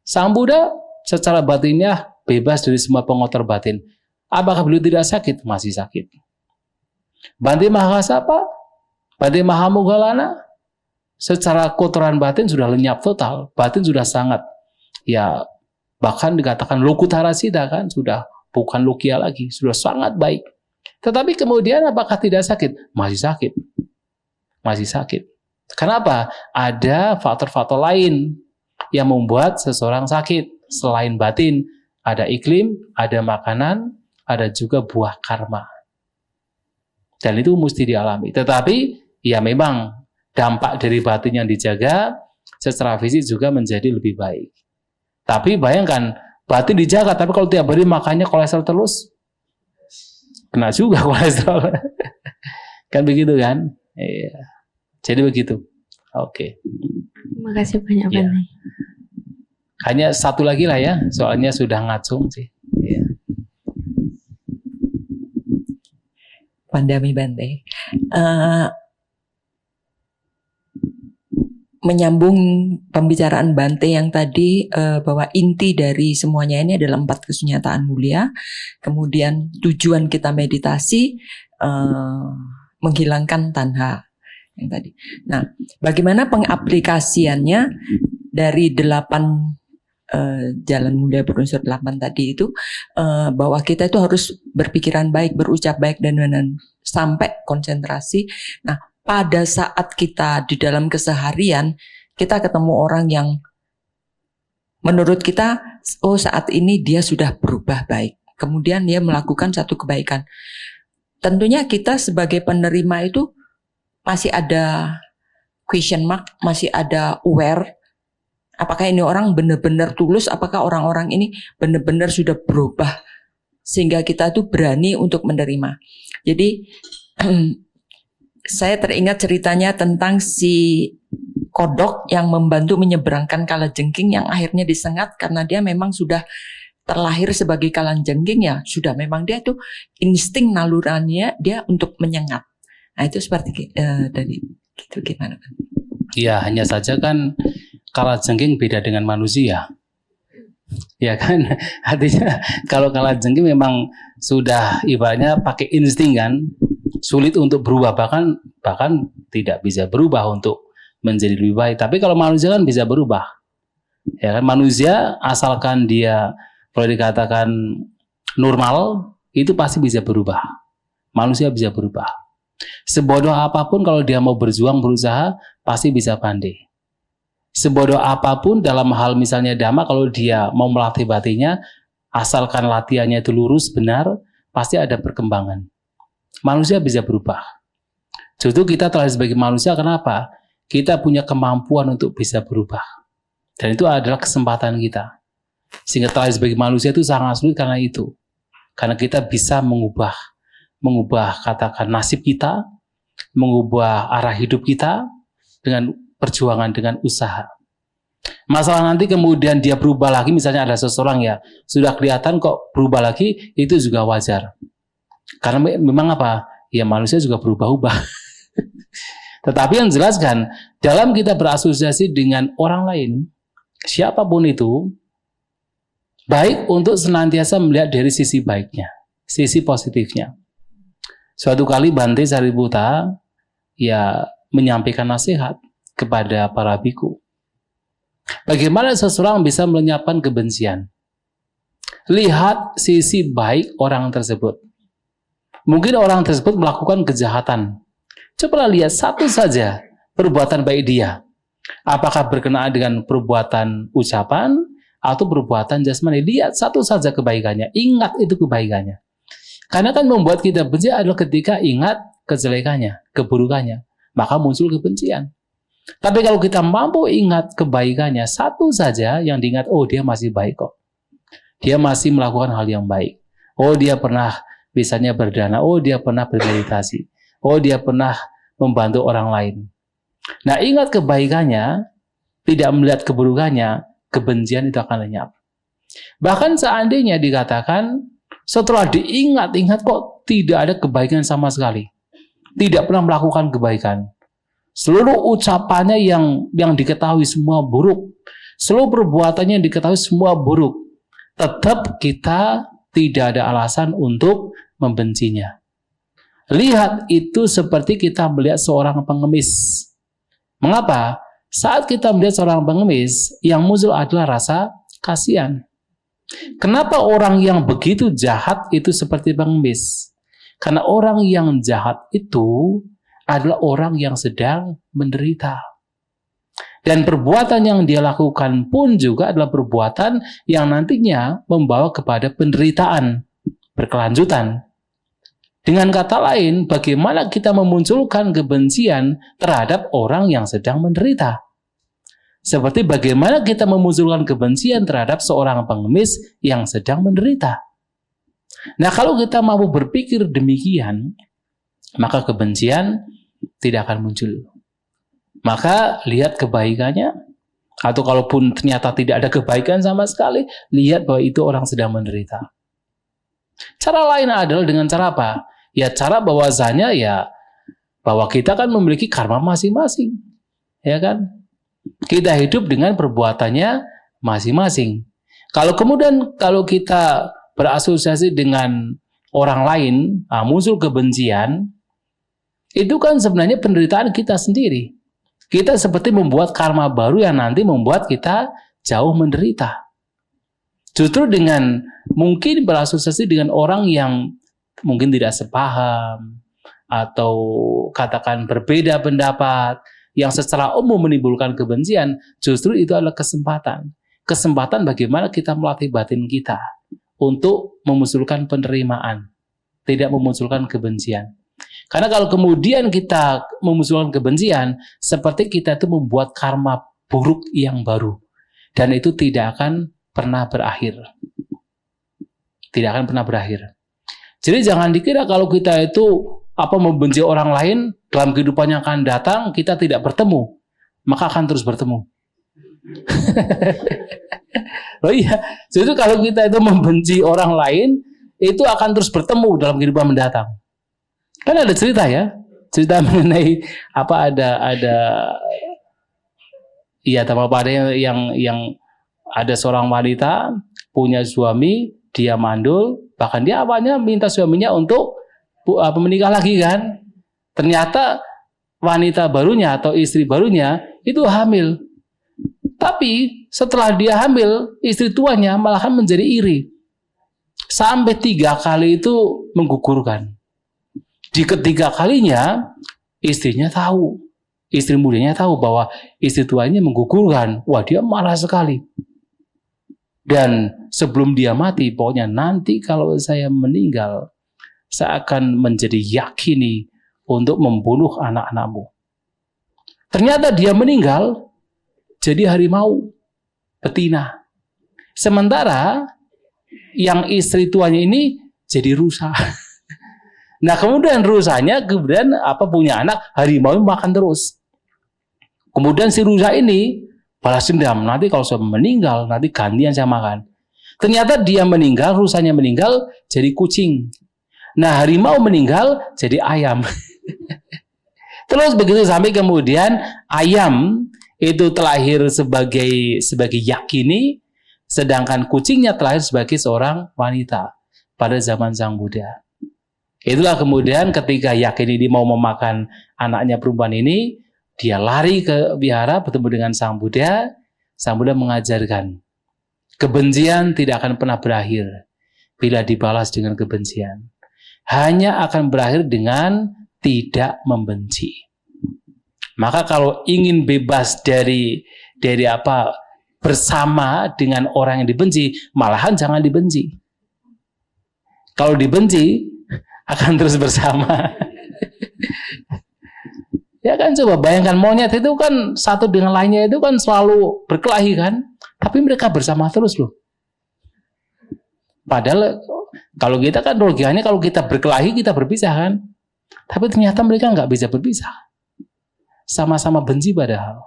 Sang Buddha secara batinnya bebas dari semua pengotor batin. Apakah beliau tidak sakit? Masih sakit. Bante Mahakasapa, Bante Mahamoggallana, secara kotoran batin sudah lenyap total. Batin sudah sangat, ya bahkan dikatakan Lokutara Siddha kan, sudah bukan Lokia lagi, sudah sangat baik. Tetapi kemudian apakah tidak sakit? Masih sakit. Masih sakit. Kenapa? Ada faktor-faktor lain yang membuat seseorang sakit. Selain batin, ada iklim, ada makanan, ada juga buah karma. Dan itu mesti dialami. Tetapi ya memang dampak dari batin yang dijaga secara fisik juga menjadi lebih baik. Tapi bayangkan, batin dijaga, tapi kalau tiap hari makannya kolesterol terus, kena juga kolesterol. Kan begitu kan? Iya. Jadi begitu. Oke. Terima kasih banyak, Ya. Bante. Hanya satu lagi lah ya, soalnya sudah ngacung sih. Ya. Pandami Bante. Menyambung pembicaraan Bante yang tadi, bahwa inti dari semuanya ini adalah 4 kesunyataan mulia. Kemudian tujuan kita meditasi menghilangkan tanha yang tadi. Nah, bagaimana pengaplikasiannya dari 8 jalan mulia berunsur 8 tadi itu, bahwa kita itu harus berpikiran baik, berucap baik, dan sampai konsentrasi. Nah, pada saat kita di dalam keseharian, kita ketemu orang yang menurut kita, oh saat ini dia sudah berubah baik. Kemudian dia melakukan satu kebaikan. Tentunya kita sebagai penerima itu masih ada question mark, masih ada aware. Apakah ini orang benar-benar tulus? Apakah orang-orang ini benar-benar sudah berubah? Sehingga kita tuh berani untuk menerima. Jadi saya teringat ceritanya tentang si kodok yang membantu menyeberangkan kalajengking yang akhirnya disengat karena dia memang sudah terlahir sebagai kalajengking, ya sudah memang dia tuh insting naluraninya dia untuk menyengat. Nah itu seperti tadi gitu, gimana? Ya, hanya saja kan kalajengking beda dengan manusia. Ya kan, artinya kalau kalajengking memang sudah ibaratnya pakai insting kan, sulit untuk berubah, bahkan tidak bisa berubah untuk menjadi lebih baik. Tapi kalau manusia kan bisa berubah. Ya kan, manusia asalkan dia boleh dikatakan normal, itu pasti bisa berubah. Manusia bisa berubah. Sebodoh apapun kalau dia mau berjuang, berusaha, pasti bisa pandai. Sebodoh apapun dalam hal misalnya dhamma, kalau dia mau melatih batinnya, asalkan latihannya itu lurus, benar, pasti ada perkembangan. Manusia bisa berubah. Justru kita telah sebagai manusia, kenapa? Kita punya kemampuan untuk bisa berubah. Dan itu adalah kesempatan kita. Sehingga telah sebagai manusia itu sangat sulit karena itu. Karena kita bisa mengubah katakan nasib kita, mengubah arah hidup kita dengan perjuangan, dengan usaha. Masalah nanti kemudian dia berubah lagi, misalnya ada seseorang ya sudah kelihatan kok berubah lagi, itu juga wajar. Karena memang apa? Ya manusia juga berubah-ubah. Tetapi yang jelas kan, dalam kita berasosiasi dengan orang lain, siapapun itu, baik untuk senantiasa melihat dari sisi baiknya, sisi positifnya. Suatu kali Bante Sariputta ya menyampaikan nasihat kepada para biku. Bagaimana seseorang bisa melenyapkan kebencian? Lihat sisi baik orang tersebut. Mungkin orang tersebut melakukan kejahatan. Cobalah lihat satu saja perbuatan baik dia. Apakah berkenaan dengan perbuatan ucapan atau perbuatan jasmani? Lihat satu saja kebaikannya. Ingat itu kebaikannya. Karena kan membuat kita benci adalah ketika ingat kejelekannya, keburukannya. Maka muncul kebencian. Tapi kalau kita mampu ingat kebaikannya, satu saja yang diingat, oh dia masih baik kok. dia masih melakukan hal yang baik. Oh, dia pernah misalnya berdana, oh dia pernah bermeditasi, oh dia pernah membantu orang lain. Nah, ingat kebaikannya, tidak melihat keburukannya, kebencian itu akan lenyap. Bahkan seandainya dikatakan setelah diingat-ingat kok tidak ada kebaikan sama sekali, tidak pernah melakukan kebaikan, seluruh ucapannya yang diketahui semua buruk, seluruh perbuatannya yang diketahui semua buruk, tetap kita tidak ada alasan untuk membencinya. Lihat, itu seperti kita melihat seorang pengemis. Mengapa? Saat kita melihat seorang pengemis, yang muncul adalah rasa kasihan. Kenapa orang yang begitu jahat itu seperti pengemis? Karena orang yang jahat itu adalah orang yang sedang menderita. Dan perbuatan yang dia lakukan pun juga adalah perbuatan yang nantinya membawa kepada penderitaan berkelanjutan. Dengan kata lain, bagaimana kita memunculkan kebencian terhadap orang yang sedang menderita? Seperti bagaimana kita memunculkan kebencian terhadap seorang pengemis yang sedang menderita. Nah, kalau kita mampu berpikir demikian, maka kebencian tidak akan muncul. Maka lihat kebaikannya, atau kalaupun ternyata tidak ada kebaikan sama sekali, lihat bahwa itu orang sedang menderita. Cara lain adalah dengan cara apa? Ya, cara bahwasanya ya bahwa kita kan memiliki karma masing-masing, ya kan? Kita hidup dengan perbuatannya masing-masing. Kalau kita berasosiasi dengan orang lain, muncul kebencian, itu kan sebenarnya penderitaan kita sendiri. Kita seperti membuat karma baru yang nanti membuat kita jauh menderita. Justru dengan mungkin berasosiasi dengan orang yang mungkin tidak sepaham, atau katakan berbeda pendapat, yang secara umum menimbulkan kebencian, justru itu adalah kesempatan. Kesempatan bagaimana kita melatih batin kita untuk memunculkan penerimaan, tidak memunculkan kebencian. Karena kalau kemudian kita memunculkan kebencian, seperti kita itu membuat karma buruk yang baru. Dan itu tidak akan pernah berakhir. Tidak akan pernah berakhir. Jadi jangan dikira kalau kita itu membenci orang lain, dalam kehidupan yang akan datang kita tidak bertemu, maka akan terus bertemu. Oh iya, jadi kalau kita itu membenci orang lain, itu akan terus bertemu dalam kehidupan mendatang. Kan ada cerita ya, cerita mengenai yang ada seorang wanita punya suami, dia mandul, bahkan dia awalnya minta suaminya untuk menikah lagi kan. Ternyata wanita barunya atau istri barunya itu hamil. Tapi setelah dia hamil, istri tuanya malahan menjadi iri. Sampai 3 kali itu menggugurkan. Di ketiga kalinya, istrinya tahu. Istri mudanya tahu bahwa istri tuanya menggugurkan. Wah, dia marah sekali. Dan sebelum dia mati, pokoknya nanti kalau saya meninggal, saya akan menjadi yakini untuk membunuh anak-anakmu. Ternyata dia meninggal jadi harimau betina. Sementara yang istri tuanya ini jadi rusa. Nah, kemudian rusanya punya anak, harimau makan terus. Kemudian si rusa ini balas dendam, nanti kalau saya meninggal, nanti gantian saya makan. Ternyata dia meninggal, rusanya meninggal, jadi kucing. Nah, harimau meninggal, jadi ayam. Terus begitu sampai kemudian ayam itu terlahir sebagai yakini, sedangkan kucingnya terlahir sebagai seorang wanita pada zaman Sang Buddha. Itulah kemudian ketika yakini ini mau memakan anaknya perempuan ini, dia lari ke wihara bertemu dengan Sang Buddha. Sang Buddha mengajarkan, kebencian tidak akan pernah berakhir bila dibalas dengan kebencian. Hanya akan berakhir dengan tidak membenci. Maka kalau ingin bebas dari bersama dengan orang yang dibenci, malahan jangan dibenci. Kalau dibenci akan terus bersama. Ya kan, coba bayangkan monyet itu kan satu dengan lainnya itu kan selalu berkelahi kan, tapi mereka bersama terus loh. Padahal kalau kita kan logikanya kalau kita berkelahi kita berpisah kan. Tapi ternyata mereka nggak bisa berpisah. Sama-sama benci padahal.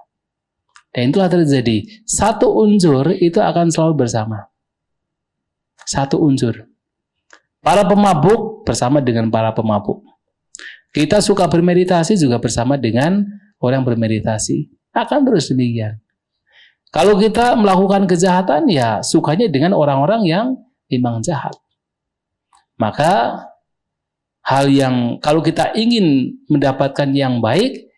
Dan itulah terjadi. Satu unsur itu akan selalu bersama. Satu unsur. Para pemabuk bersama dengan para pemabuk. Kita suka bermeditasi juga bersama dengan orang bermeditasi. Akan terus demikian. Kalau kita melakukan kejahatan, ya sukanya dengan orang-orang yang memang jahat. Maka hal yang kalau kita ingin mendapatkan yang baik,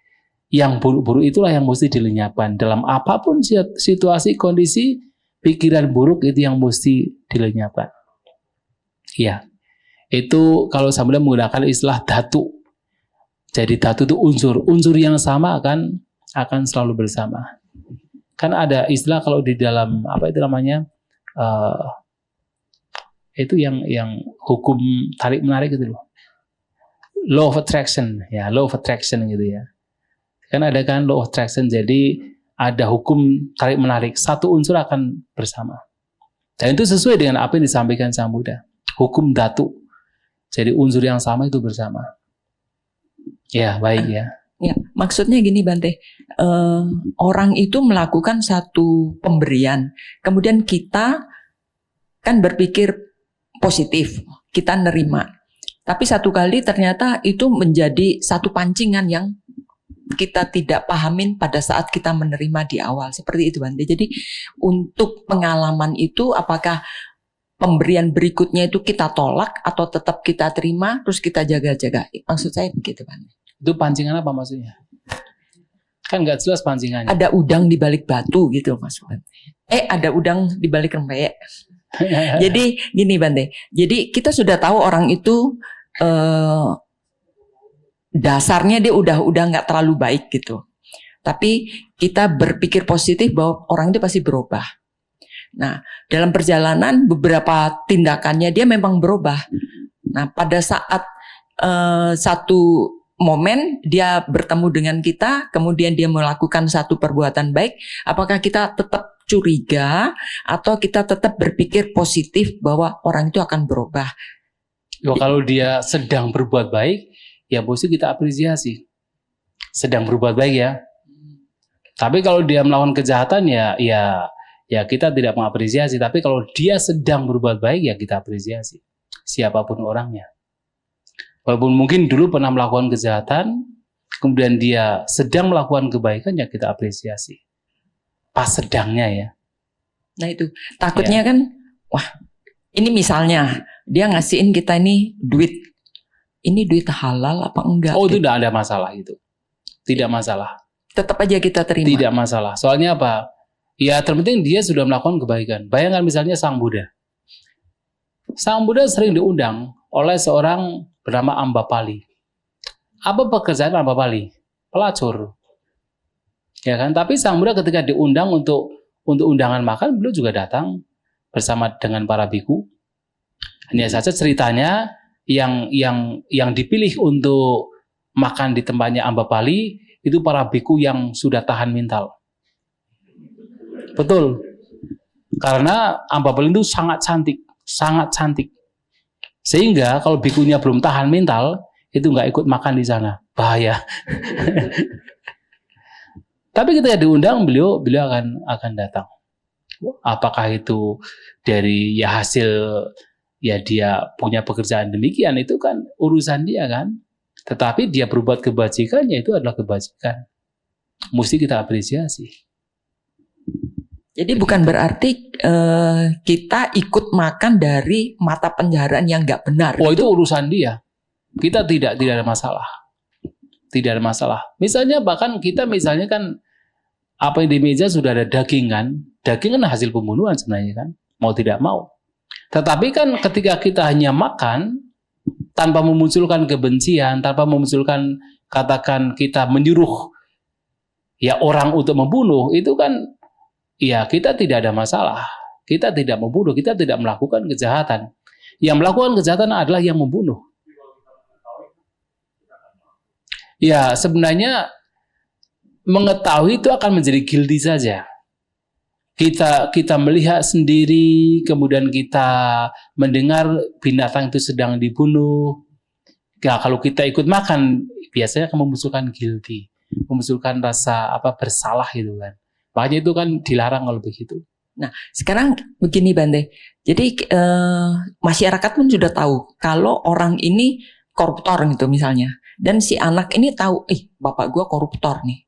yang buruk-buruk itulah yang mesti dilenyapkan. Dalam apapun situasi, kondisi, pikiran buruk itu yang mesti dilenyapkan. Ya, itu kalau sambil menggunakan istilah dhatu. Jadi dhatu itu unsur yang sama akan selalu bersama. Kan ada istilah kalau di dalam apa itu namanya itu yang hukum tarik menarik itu loh. Law of attraction, ya law of attraction gitu ya. Kan ada kan law of attraction, jadi ada hukum tarik menarik, satu unsur akan bersama. Dan itu sesuai dengan apa yang disampaikan Sang Buddha. Hukum dhatu. Jadi unsur yang sama itu bersama. Ya, baik ya. Ya, maksudnya gini Bante, orang itu melakukan satu pemberian, kemudian kita kan berpikir positif, kita nerima. Tapi satu kali ternyata itu menjadi satu pancingan yang kita tidak pahamin pada saat kita menerima di awal. Seperti itu Bante. Jadi untuk pengalaman itu apakah pemberian berikutnya itu kita tolak atau tetap kita terima terus kita jaga-jaga? Maksud saya begitu Bante. Itu pancingan apa maksudnya? Kan nggak jelas pancingannya. Ada udang di balik batu gitu maksudnya. Ada udang di balik rempeyek. Jadi gini Bante. Jadi kita sudah tahu orang itu dasarnya dia udah nggak terlalu baik gitu. Tapi kita berpikir positif bahwa orang itu pasti berubah. Nah, dalam perjalanan beberapa tindakannya dia memang berubah. Nah, pada saat satu momen dia bertemu dengan kita, kemudian dia melakukan satu perbuatan baik, apakah kita tetap curiga atau kita tetap berpikir positif bahwa orang itu akan berubah? Kalau dia sedang berbuat baik, ya mesti kita apresiasi. Sedang berbuat baik ya. Tapi kalau dia melakukan kejahatan ya kita tidak mengapresiasi. Tapi kalau dia sedang berbuat baik ya kita apresiasi. Siapapun orangnya. Walaupun mungkin dulu pernah melakukan kejahatan, kemudian dia sedang melakukan kebaikan, ya kita apresiasi. Pas sedangnya ya. Nah itu, takutnya kan, wah ini misalnya, dia ngasihin kita ini duit. Ini duit halal apa enggak? Oh itu tidak ada masalah itu. Tidak masalah. Tetap aja kita terima. Tidak masalah. Soalnya apa? Ya terpenting dia sudah melakukan kebaikan. Bayangkan misalnya Sang Buddha. Sang Buddha sering diundang oleh seorang bernama Ambapali. Apa pekerjaan Ambapali? Pelacur. Ya kan? Tapi Sang Buddha ketika diundang untuk undangan makan, beliau juga datang bersama dengan para biku. Hanya saja ceritanya yang dipilih untuk makan di tempatnya Ambapali itu para biku yang sudah tahan mental. Betul. Karena Ambapali itu sangat cantik. Sehingga kalau bikunya belum tahan mental, itu nggak ikut makan di sana, bahaya. Tapi ketika diundang, beliau akan datang. Apakah itu dari hasil dia punya pekerjaan demikian, itu kan urusan dia kan. Tetapi dia berbuat kebajikan, ya itu adalah kebajikan. Mesti kita apresiasi. Jadi bukan berarti kita ikut makan dari mata pencaharian yang nggak benar. Oh itu urusan dia. Kita tidak ada masalah. Tidak ada masalah. Misalnya bahkan kita kan apa yang di meja sudah ada daging kan. Daging kan hasil pembunuhan sebenarnya kan. Mau tidak mau. Tetapi kan ketika kita hanya makan tanpa memunculkan kebencian, tanpa memunculkan katakan kita menyuruh ya orang untuk membunuh, itu kan ya kita tidak ada masalah. Kita tidak membunuh, kita tidak melakukan kejahatan. Yang melakukan kejahatan adalah yang membunuh. Ya sebenarnya mengetahui itu akan menjadi guilty saja. kita melihat sendiri, kemudian kita mendengar binatang itu sedang dibunuh. Ya, kalau kita ikut makan, biasanya akan memunculkan guilty, memunculkan rasa bersalah gitu kan. Makanya itu kan dilarang kalau begitu. Nah, sekarang begini Bante. Jadi masyarakat pun sudah tahu kalau orang ini koruptor gitu misalnya. Dan si anak ini tahu, bapak gue koruptor nih.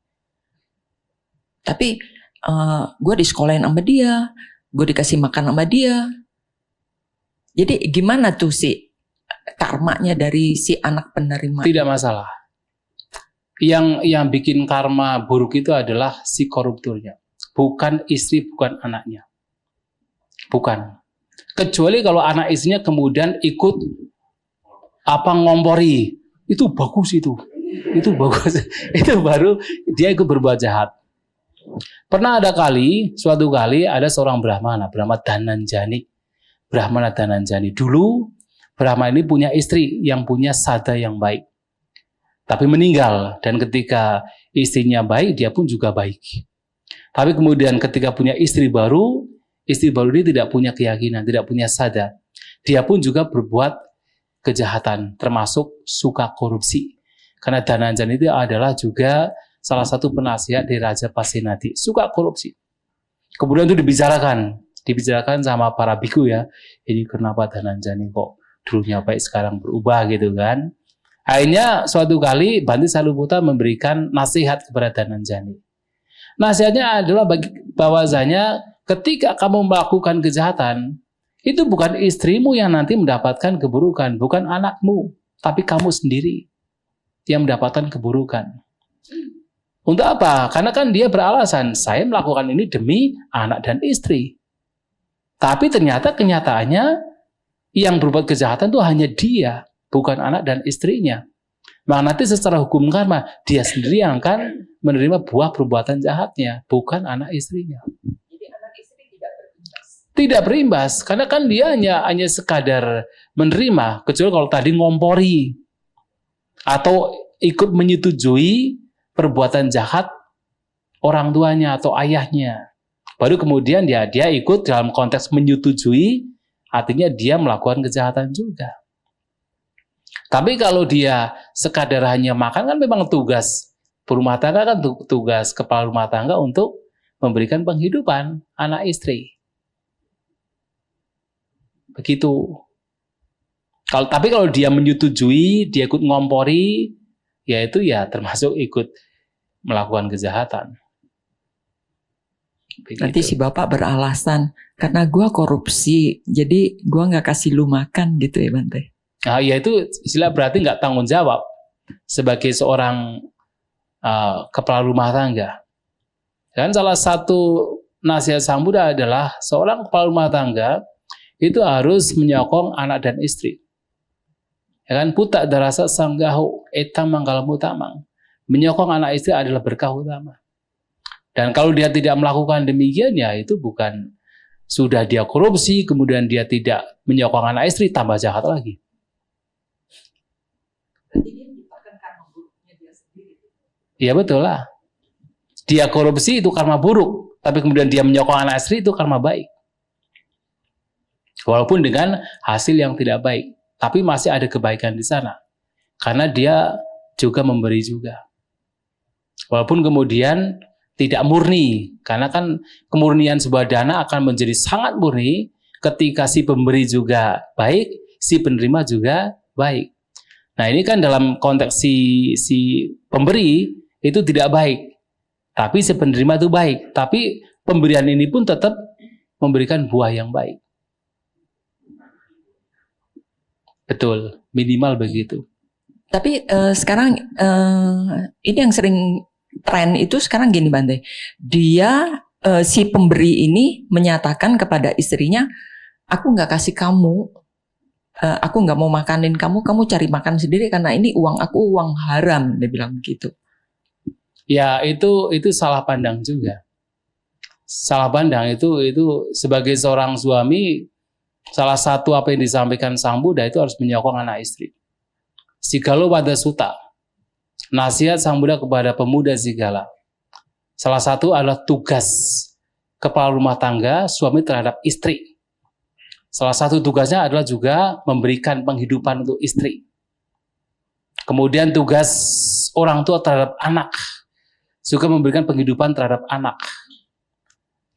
Tapi gue disekolahin sama dia, gue dikasih makan sama dia. Jadi gimana tuh sih karmanya dari si anak penerima? Tidak masalah. Yang bikin karma buruk itu adalah si koruptornya, bukan istri, bukan anaknya, bukan. Kecuali kalau anak istrinya kemudian ikut ngompori, itu bagus itu bagus, itu baru dia ikut berbuat jahat. Pernah suatu kali ada seorang Brahmana Dhananjani. Dulu Brahmana ini punya istri yang punya sada yang baik. Tapi meninggal, dan ketika istrinya baik, dia pun juga baik. Tapi kemudian ketika punya istri baru ini tidak punya keyakinan, tidak punya sada. Dia pun juga berbuat kejahatan, termasuk suka korupsi. Karena Dhananjani itu adalah juga salah satu penasihat dari Raja Pasenadi, suka korupsi. Kemudian itu dibicarakan sama para biku ya. Ini kenapa Dhananjani kok dulunya baik sekarang berubah gitu kan. Akhirnya suatu kali Bhante Sariputra memberikan nasihat kepada Dhananjani. Nasihatnya adalah bahwasanya ketika kamu melakukan kejahatan, itu bukan istrimu yang nanti mendapatkan keburukan, bukan anakmu, tapi kamu sendiri yang mendapatkan keburukan. Untuk apa? Karena kan dia beralasan, saya melakukan ini demi anak dan istri. Tapi ternyata kenyataannya yang berbuat kejahatan itu hanya dia, bukan anak dan istrinya. Maka nanti secara hukum karma, dia sendiri yang akan menerima buah perbuatan jahatnya, bukan anak istrinya. Jadi anak istri tidak berimbas. Tidak berimbas, karena kan dia hanya sekadar menerima, kecuali kalau tadi ngompori atau ikut menyetujui perbuatan jahat orang tuanya atau ayahnya. Baru kemudian dia ikut dalam konteks menyetujui, artinya dia melakukan kejahatan juga. Tapi kalau dia sekadar hanya makan, kan memang tugas berumah tangga, kan tugas kepala rumah tangga untuk memberikan penghidupan anak istri. Begitu. Tapi kalau dia menyetujui, dia ikut ngompori, yaitu ya termasuk ikut melakukan kejahatan. Begitu. Nanti si bapak beralasan karena gua korupsi, jadi gua nggak kasih lu makan gitu ya Bante. Nah, ya itu istilah berarti nggak tanggung jawab sebagai seorang kepala rumah tangga. Dan salah satu nasihat Sang Buddha adalah seorang kepala rumah tangga itu harus menyokong anak dan istri. Ya kan, puta darasa sanggaho etam manggalamu tamang. Menyokong anak istri adalah berkah utama. Dan kalau dia tidak melakukan demikian, ya itu bukan sudah dia korupsi, kemudian dia tidak menyokong anak istri, tambah jahat lagi. Iya betul lah. Dia korupsi itu karma buruk, tapi kemudian dia menyokong anak istri itu karma baik. Walaupun dengan hasil yang tidak baik, tapi masih ada kebaikan di sana. Karena dia juga memberi juga. Walaupun kemudian tidak murni, karena kan kemurnian sebuah dana akan menjadi sangat murni ketika si pemberi juga baik, si penerima juga baik. Nah ini kan dalam konteks si pemberi itu tidak baik, tapi si penerima itu baik. Tapi pemberian ini pun tetap memberikan buah yang baik. Betul, minimal begitu. Tapi sekarang ini yang sering tren itu sekarang gini Bante, dia si pemberi ini menyatakan kepada istrinya, aku nggak kasih kamu, aku nggak mau makanin kamu cari makan sendiri karena ini uang aku uang haram, dia bilang begitu. Ya itu salah pandang juga. Salah pandang itu sebagai seorang suami, salah satu apa yang disampaikan Sang Buddha itu harus menyokong anak istri. Sigalo Wada Sutta, nasihat Sang Buddha kepada pemuda Sigala. Salah satu adalah tugas kepala rumah tangga, suami terhadap istri. Salah satu tugasnya adalah juga memberikan penghidupan untuk istri. Kemudian tugas orang tua terhadap anak, juga memberikan penghidupan terhadap anak.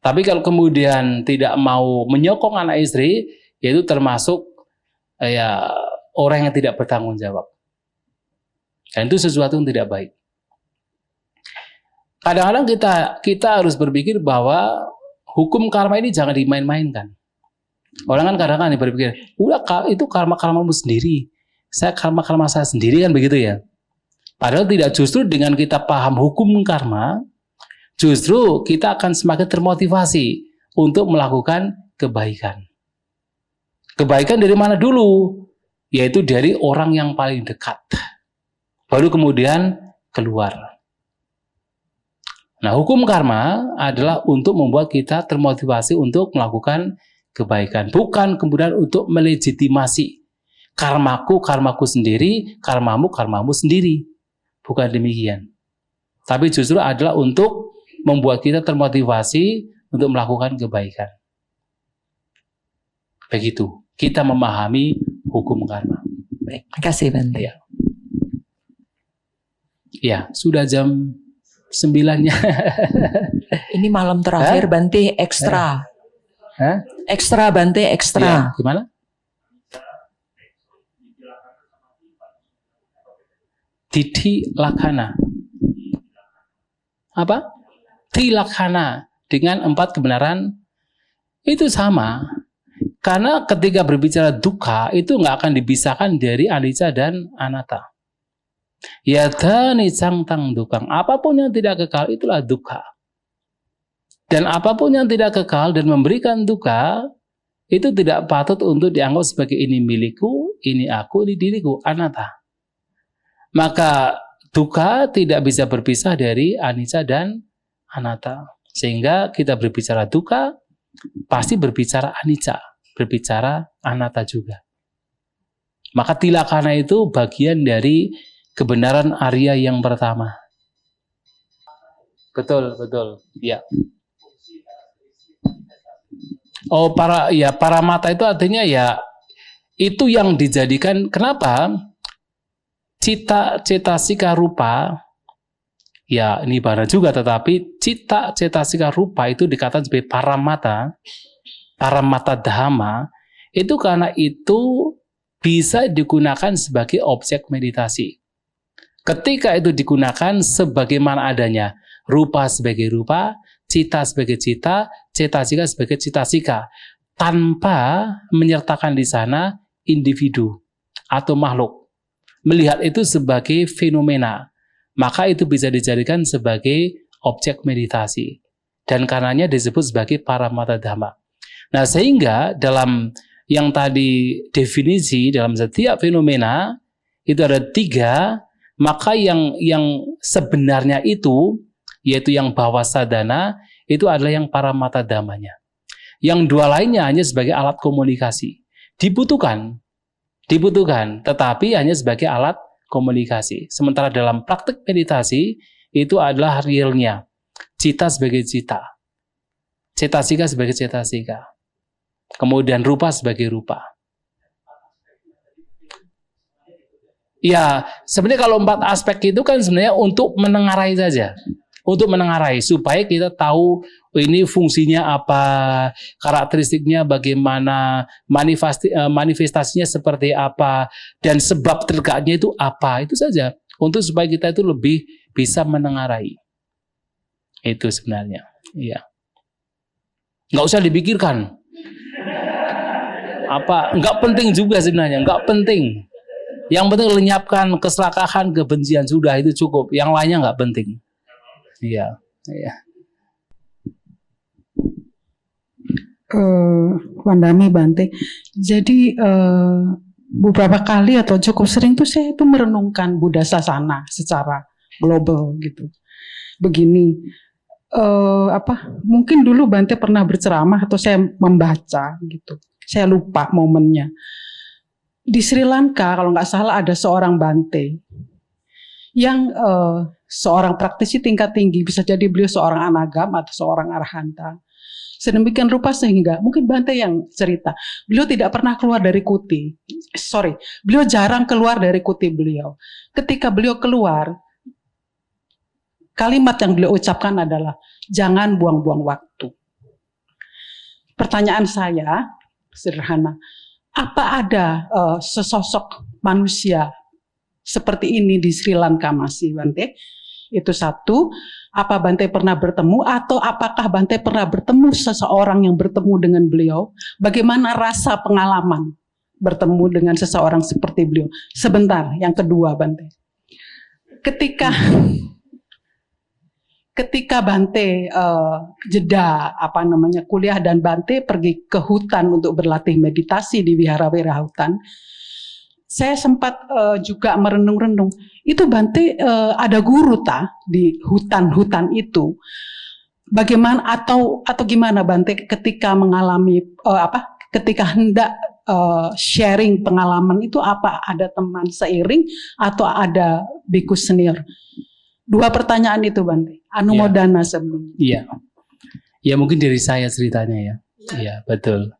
Tapi kalau kemudian tidak mau menyokong anak istri, yaitu termasuk orang yang tidak bertanggung jawab. Dan itu sesuatu yang tidak baik. Kadang-kadang kita harus berpikir bahwa hukum karma ini jangan dimain-mainkan. Orang kan kadang-kadang berpikir, udah itu karma-karmamu sendiri, saya karma-karma saya sendiri, kan begitu ya. Padahal tidak, justru dengan kita paham hukum karma, justru kita akan semakin termotivasi untuk melakukan kebaikan. Kebaikan dari mana dulu? Yaitu dari orang yang paling dekat. Baru kemudian keluar. Nah, hukum karma adalah untuk membuat kita termotivasi untuk melakukan kebaikan. Bukan kemudian untuk melegitimasi. Karmaku sendiri, karmamu sendiri. Bukan demikian. Tapi justru adalah untuk membuat kita termotivasi untuk melakukan kebaikan. Begitu. Kita memahami hukum karma. Baik, terima kasih Bante. Ya, sudah jam 9-nya. Ini malam terakhir Bante ekstra. Ekstra Bante, ekstra. Ya, gimana? Didi Lakhana. Apa? Trilakhana dengan 4 kebenaran itu sama. Karena ketika berbicara dukkha itu nggak akan dipisahkan dari anicca dan anatta. Yatha nicang tang dukkang. Apapun yang tidak kekal itulah dukkha. Dan apapun yang tidak kekal dan memberikan dukkha itu tidak patut untuk dianggap sebagai ini milikku, ini aku, ini diriku, anatta. Maka dukkha tidak bisa berpisah dari anicca dan anatta. Sehingga kita berbicara dukkha pasti berbicara anicca, berbicara anatta juga. Maka tilakana itu bagian dari kebenaran Arya yang pertama. Betul. Ya. Oh, para mata itu artinya ya itu yang dijadikan. Kenapa? Cetasika rupa, ya ini bara juga, tetapi cetasika rupa itu dikatakan sebagai paramata dhamma, itu karena itu bisa digunakan sebagai objek meditasi. Ketika itu digunakan sebagaimana adanya, rupa sebagai rupa, cita sebagai cita, cetasika sebagai cetasika, tanpa menyertakan di sana individu atau makhluk. Melihat itu sebagai fenomena, maka itu bisa dijadikan sebagai objek meditasi. Dan karenanya disebut sebagai paramata dhamma. Nah, sehingga dalam yang tadi definisi, dalam setiap fenomena, itu ada 3, maka yang sebenarnya itu, yaitu yang bawah sadana, itu adalah yang paramata dhammanya. Yang 2 lainnya hanya sebagai alat komunikasi. Dibutuhkan, tetapi hanya sebagai alat komunikasi. Sementara dalam praktik meditasi itu adalah realnya. Cita sebagai cita, cetasika sebagai cetasika, kemudian rupa sebagai rupa. Ya, sebenarnya kalau 4 aspek itu kan sebenarnya untuk menengarai saja. Untuk menengarai supaya kita tahu ini fungsinya apa, karakteristiknya bagaimana, manifestasinya seperti apa, dan sebab tegaknya itu apa. Itu saja untuk supaya kita itu lebih bisa menengarai. Itu sebenarnya. Iya. Nggak usah dipikirkan. Nggak penting juga sebenarnya, nggak penting. Yang penting lenyapkan keserakahan, kebencian, sudah itu cukup. Yang lainnya nggak penting. Iya. Wandami Bante. Jadi beberapa kali atau cukup sering tuh saya itu merenungkan Buddha Sasana secara global gitu. Begini, mungkin dulu Bante pernah berceramah atau saya membaca gitu. Saya lupa momennya. Di Sri Lanka kalau nggak salah ada seorang Bante yang seorang praktisi tingkat tinggi, bisa jadi beliau seorang anagam atau seorang arhanta. Sedemikian rupa sehingga mungkin Bante yang cerita, beliau tidak pernah keluar dari kuti. Beliau jarang keluar dari kuti beliau. Ketika beliau keluar, kalimat yang beliau ucapkan adalah jangan buang-buang waktu. Pertanyaan saya sederhana, apa ada sesosok manusia seperti ini di Sri Lanka masih, Bante? Itu satu. Apa Bante pernah bertemu atau apakah Bante pernah bertemu seseorang yang bertemu dengan beliau? Bagaimana rasa pengalaman bertemu dengan seseorang seperti beliau? Sebentar, yang kedua Bante. Ketika Bante jeda kuliah dan Bante pergi ke hutan untuk berlatih meditasi di Wihara Wirahutan, saya sempat juga merenung-renung. Itu Bante ada guru di hutan-hutan itu. Bagaimana atau gimana Bante ketika mengalami ketika hendak sharing pengalaman itu, apa ada teman seiring atau ada biku senior? Dua pertanyaan itu Bante. Anumodana sebelumnya. Iya. Ya mungkin dari saya ceritanya ya. Iya, betul.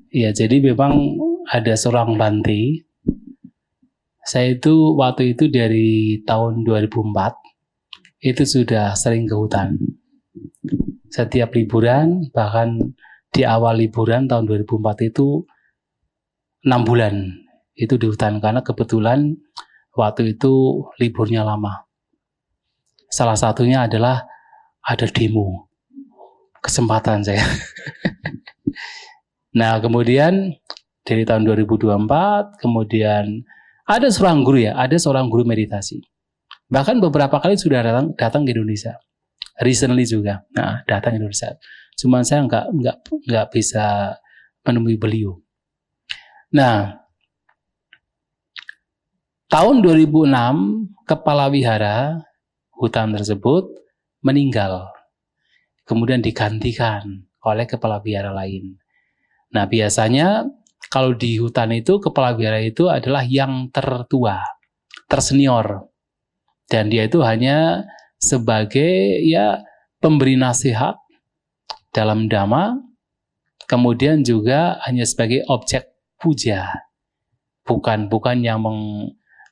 Iya, jadi memang ada seorang Bante. Saya itu waktu itu dari tahun 2004 itu sudah sering ke hutan. Setiap liburan, bahkan di awal liburan tahun 2004 itu 6 bulan itu di hutan, karena kebetulan waktu itu liburnya lama. Salah satunya adalah ada demo. Kesempatan saya. Nah, kemudian dari tahun 2024, kemudian ada seorang guru meditasi. Bahkan beberapa kali sudah datang ke Indonesia. Recently juga, datang ke Indonesia. Cuman saya nggak bisa menemui beliau. Nah, tahun 2006 kepala wihara hutan tersebut meninggal. Kemudian digantikan oleh kepala wihara lain. Nah, biasanya kalau di hutan itu kepala wihara itu adalah yang tertua, tersenior. Dan dia itu hanya sebagai pemberi nasihat dalam dhamma, kemudian juga hanya sebagai objek puja. Bukan yang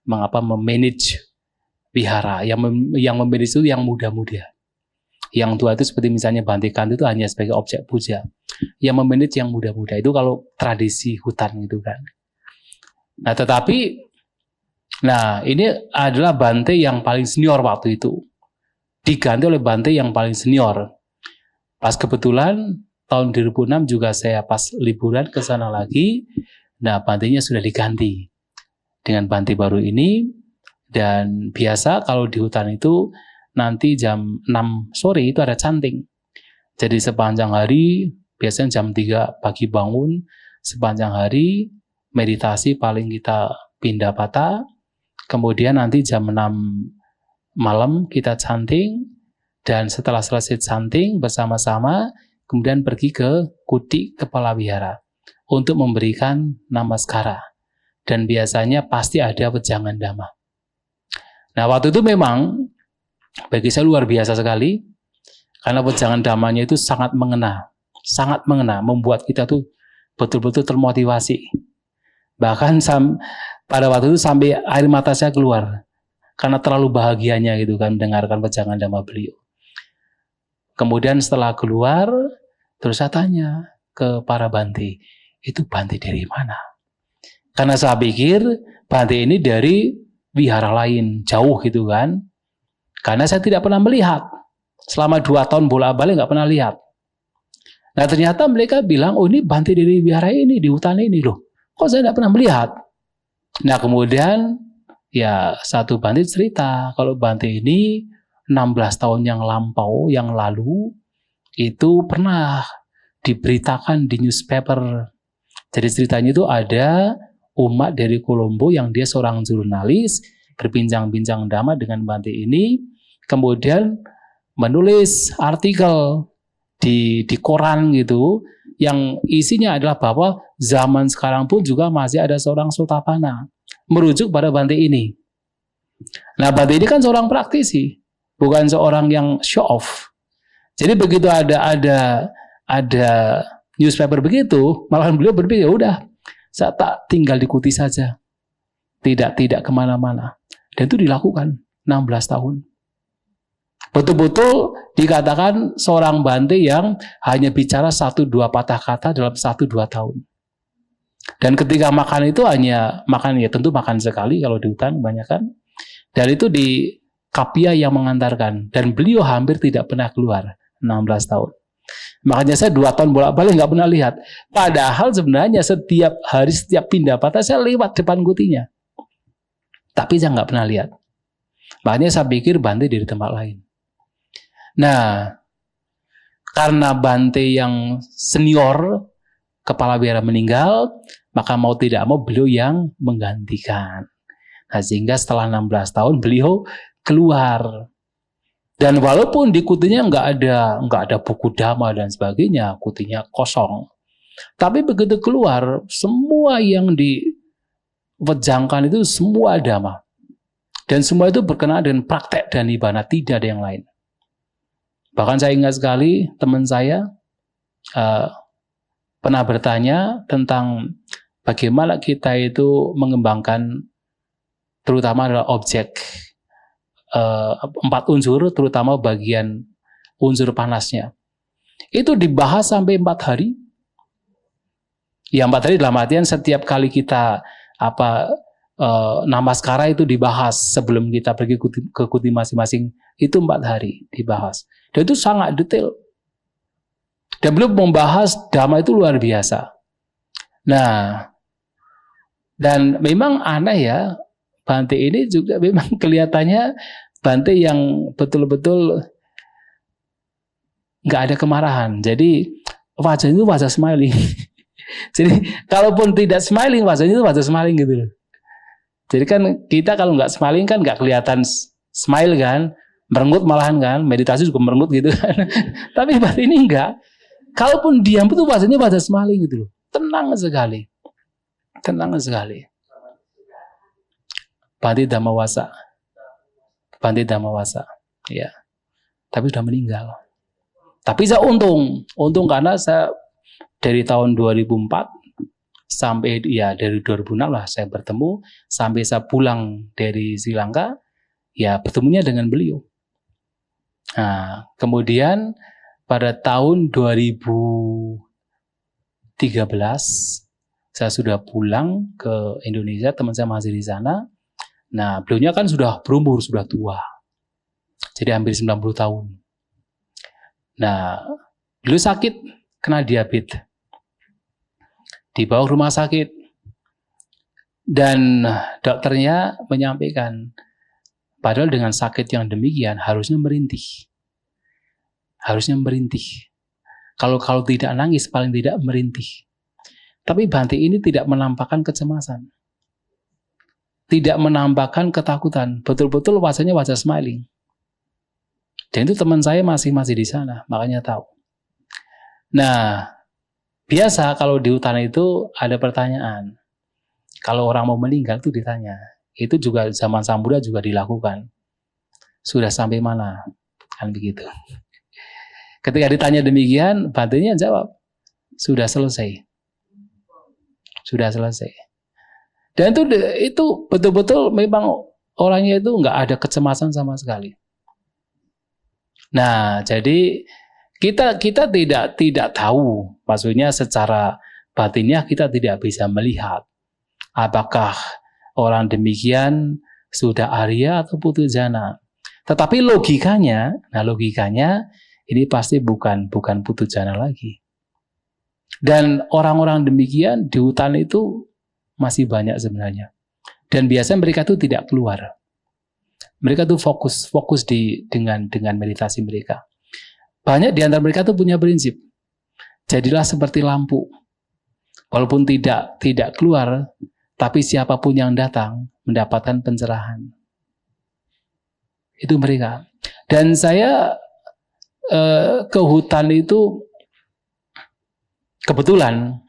memanage wihara, yang memanage itu yang muda-muda. Yang tua itu seperti misalnya Bante Kanto itu hanya sebagai objek puja. Yang memanage yang muda-muda itu kalau tradisi hutan gitu kan. Nah, tetapi ini adalah Bante yang paling senior waktu itu. Diganti oleh Bante yang paling senior. Pas kebetulan tahun 2006 juga saya pas liburan ke sana lagi. Nah, Bantenya sudah diganti dengan Bante baru ini. Dan biasa kalau di hutan itu nanti jam 6 sore itu ada chanting. Jadi sepanjang hari, biasanya jam 3 pagi bangun, sepanjang hari meditasi paling kita pindah patah. Kemudian nanti jam 6 malam kita chanting, dan setelah selesai chanting bersama-sama kemudian pergi ke kuti kepala wihara untuk memberikan namaskara. Dan biasanya pasti ada wejangan dhamma. Nah, waktu itu memang bagi saya luar biasa sekali, karena wejangan dhammanya itu sangat mengena, membuat kita tuh betul-betul termotivasi. Bahkan pada waktu itu sampai air mata saya keluar, karena terlalu bahagianya gitu kan mendengarkan wejangan dhamma beliau. Kemudian setelah keluar, terus saya tanya ke para Bante, itu Bante dari mana? Karena saya pikir Bante ini dari wihara lain, jauh gitu kan. Karena saya tidak pernah melihat. Selama 2 tahun bolak-balik nggak pernah lihat. Nah, ternyata mereka bilang, oh ini Bante dari wihara ini, di hutan ini loh. Kok saya tidak pernah melihat? Nah, kemudian satu Bante cerita, kalau Bante ini 16 tahun yang lalu, itu pernah diberitakan di newspaper. Jadi ceritanya itu ada umat dari Kolombo yang dia seorang jurnalis, berbincang-bincang dhamma dengan Bante ini, kemudian menulis artikel di koran gitu, yang isinya adalah bahwa zaman sekarang pun juga masih ada seorang Sotapanna, merujuk pada Bante ini. Nah, Bante ini kan seorang praktisi, bukan seorang yang show off. Jadi begitu ada newspaper begitu, malahan beliau berpikir, udah, saya tak tinggal di Kuti saja, tidak kemana-mana. Dan itu dilakukan 16 tahun. Betul-betul dikatakan seorang Bante yang hanya bicara 1-2 patah kata dalam 1-2 tahun. Dan ketika makan itu hanya makan, ya tentu makan sekali kalau di hutan kebanyakan. Dan itu di kapia yang mengantarkan. Dan beliau hampir tidak pernah keluar 16 tahun. Makanya saya 2 tahun bolak-balik nggak pernah lihat. Padahal sebenarnya setiap hari, setiap pindah patah saya lewat depan Kutinya. Tapi saya nggak pernah lihat. Makanya saya pikir Bante di tempat lain. Nah, karena Bante yang senior, kepala wihara meninggal, maka mau tidak mau beliau yang menggantikan. Nah, sehingga setelah 16 tahun beliau keluar. Dan walaupun di Kutinya nggak ada buku dhamma dan sebagainya, Kutinya kosong. Tapi begitu keluar, semua yang diwejangkan itu semua dhamma. Dan semua itu berkenaan dengan praktek dan nibbana, tidak ada yang lain. Bahkan saya ingat sekali teman saya pernah bertanya tentang bagaimana kita itu mengembangkan terutama adalah objek 4 unsur, terutama bagian unsur panasnya. Itu dibahas sampai 4 hari. Ya 4 hari dalam artian setiap kali kita namaskara itu dibahas sebelum kita pergi ke kuti masing-masing, itu 4 hari dibahas. Dan itu sangat detail. Dan belum membahas dhamma itu luar biasa. Nah, dan memang aneh ya, Bante ini juga memang kelihatannya Bante yang betul-betul nggak ada kemarahan. Jadi wajahnya itu wajah smiling. Jadi kalaupun tidak smiling, wajahnya itu wajah smiling gitu loh. Jadi kan kita kalau nggak smiling kan nggak kelihatan smile kan, merengut malahan kan, meditasi juga merengut gitu kan. Tapi Bante ini enggak. Kalaupun diam itu wajahnya wajah smiling gitu loh. Tenang sekali. Tenang sekali. Bante Dhammawasa. Bante Dhammawasa. Ya. Tapi sudah meninggal. Tapi saya untung karena saya dari tahun 2004 sampai dari 2006 lah saya bertemu sampai saya pulang dari Sri Lanka, ya bertemunya dengan beliau. Nah, kemudian pada tahun 2013 saya sudah pulang ke Indonesia, teman saya masih di sana. Nah, beliaunya kan sudah berumur, sudah tua. Jadi hampir 90 tahun. Nah, beliau sakit, kena diabetes. Dibawa ke rumah sakit. Dan dokternya menyampaikan, padahal dengan sakit yang demikian harusnya merintih. Harusnya merintih. Kalau tidak nangis, paling tidak merintih. Tapi Bante ini tidak menampakkan kecemasan. Tidak menampakkan ketakutan. Betul-betul wajahnya wajah smiling. Dan itu teman saya masih di sana, makanya tahu. Nah, biasa kalau di hutan itu ada pertanyaan. Kalau orang mau meninggal itu ditanya. Itu juga zaman Sang Buddha juga dilakukan. Sudah sampai mana? Kan begitu. Ketika ditanya demikian, Bantenya jawab, sudah selesai. Sudah selesai. Dan itu betul-betul memang orangnya itu nggak ada kecemasan sama sekali. Nah, jadi kita tidak tahu, maksudnya secara batinnya kita tidak bisa melihat apakah orang demikian sudah Arya atau Putujana. Tetapi logikanya ini pasti bukan Putujana lagi. Dan orang-orang demikian di hutan itu masih banyak sebenarnya. Dan biasanya mereka itu tidak keluar. Mereka tuh fokus dengan meditasi mereka. Banyak di antara mereka tuh punya prinsip. Jadilah seperti lampu. Walaupun tidak keluar, tapi siapapun yang datang mendapatkan pencerahan. Itu mereka. Dan saya ke hutan itu kebetulan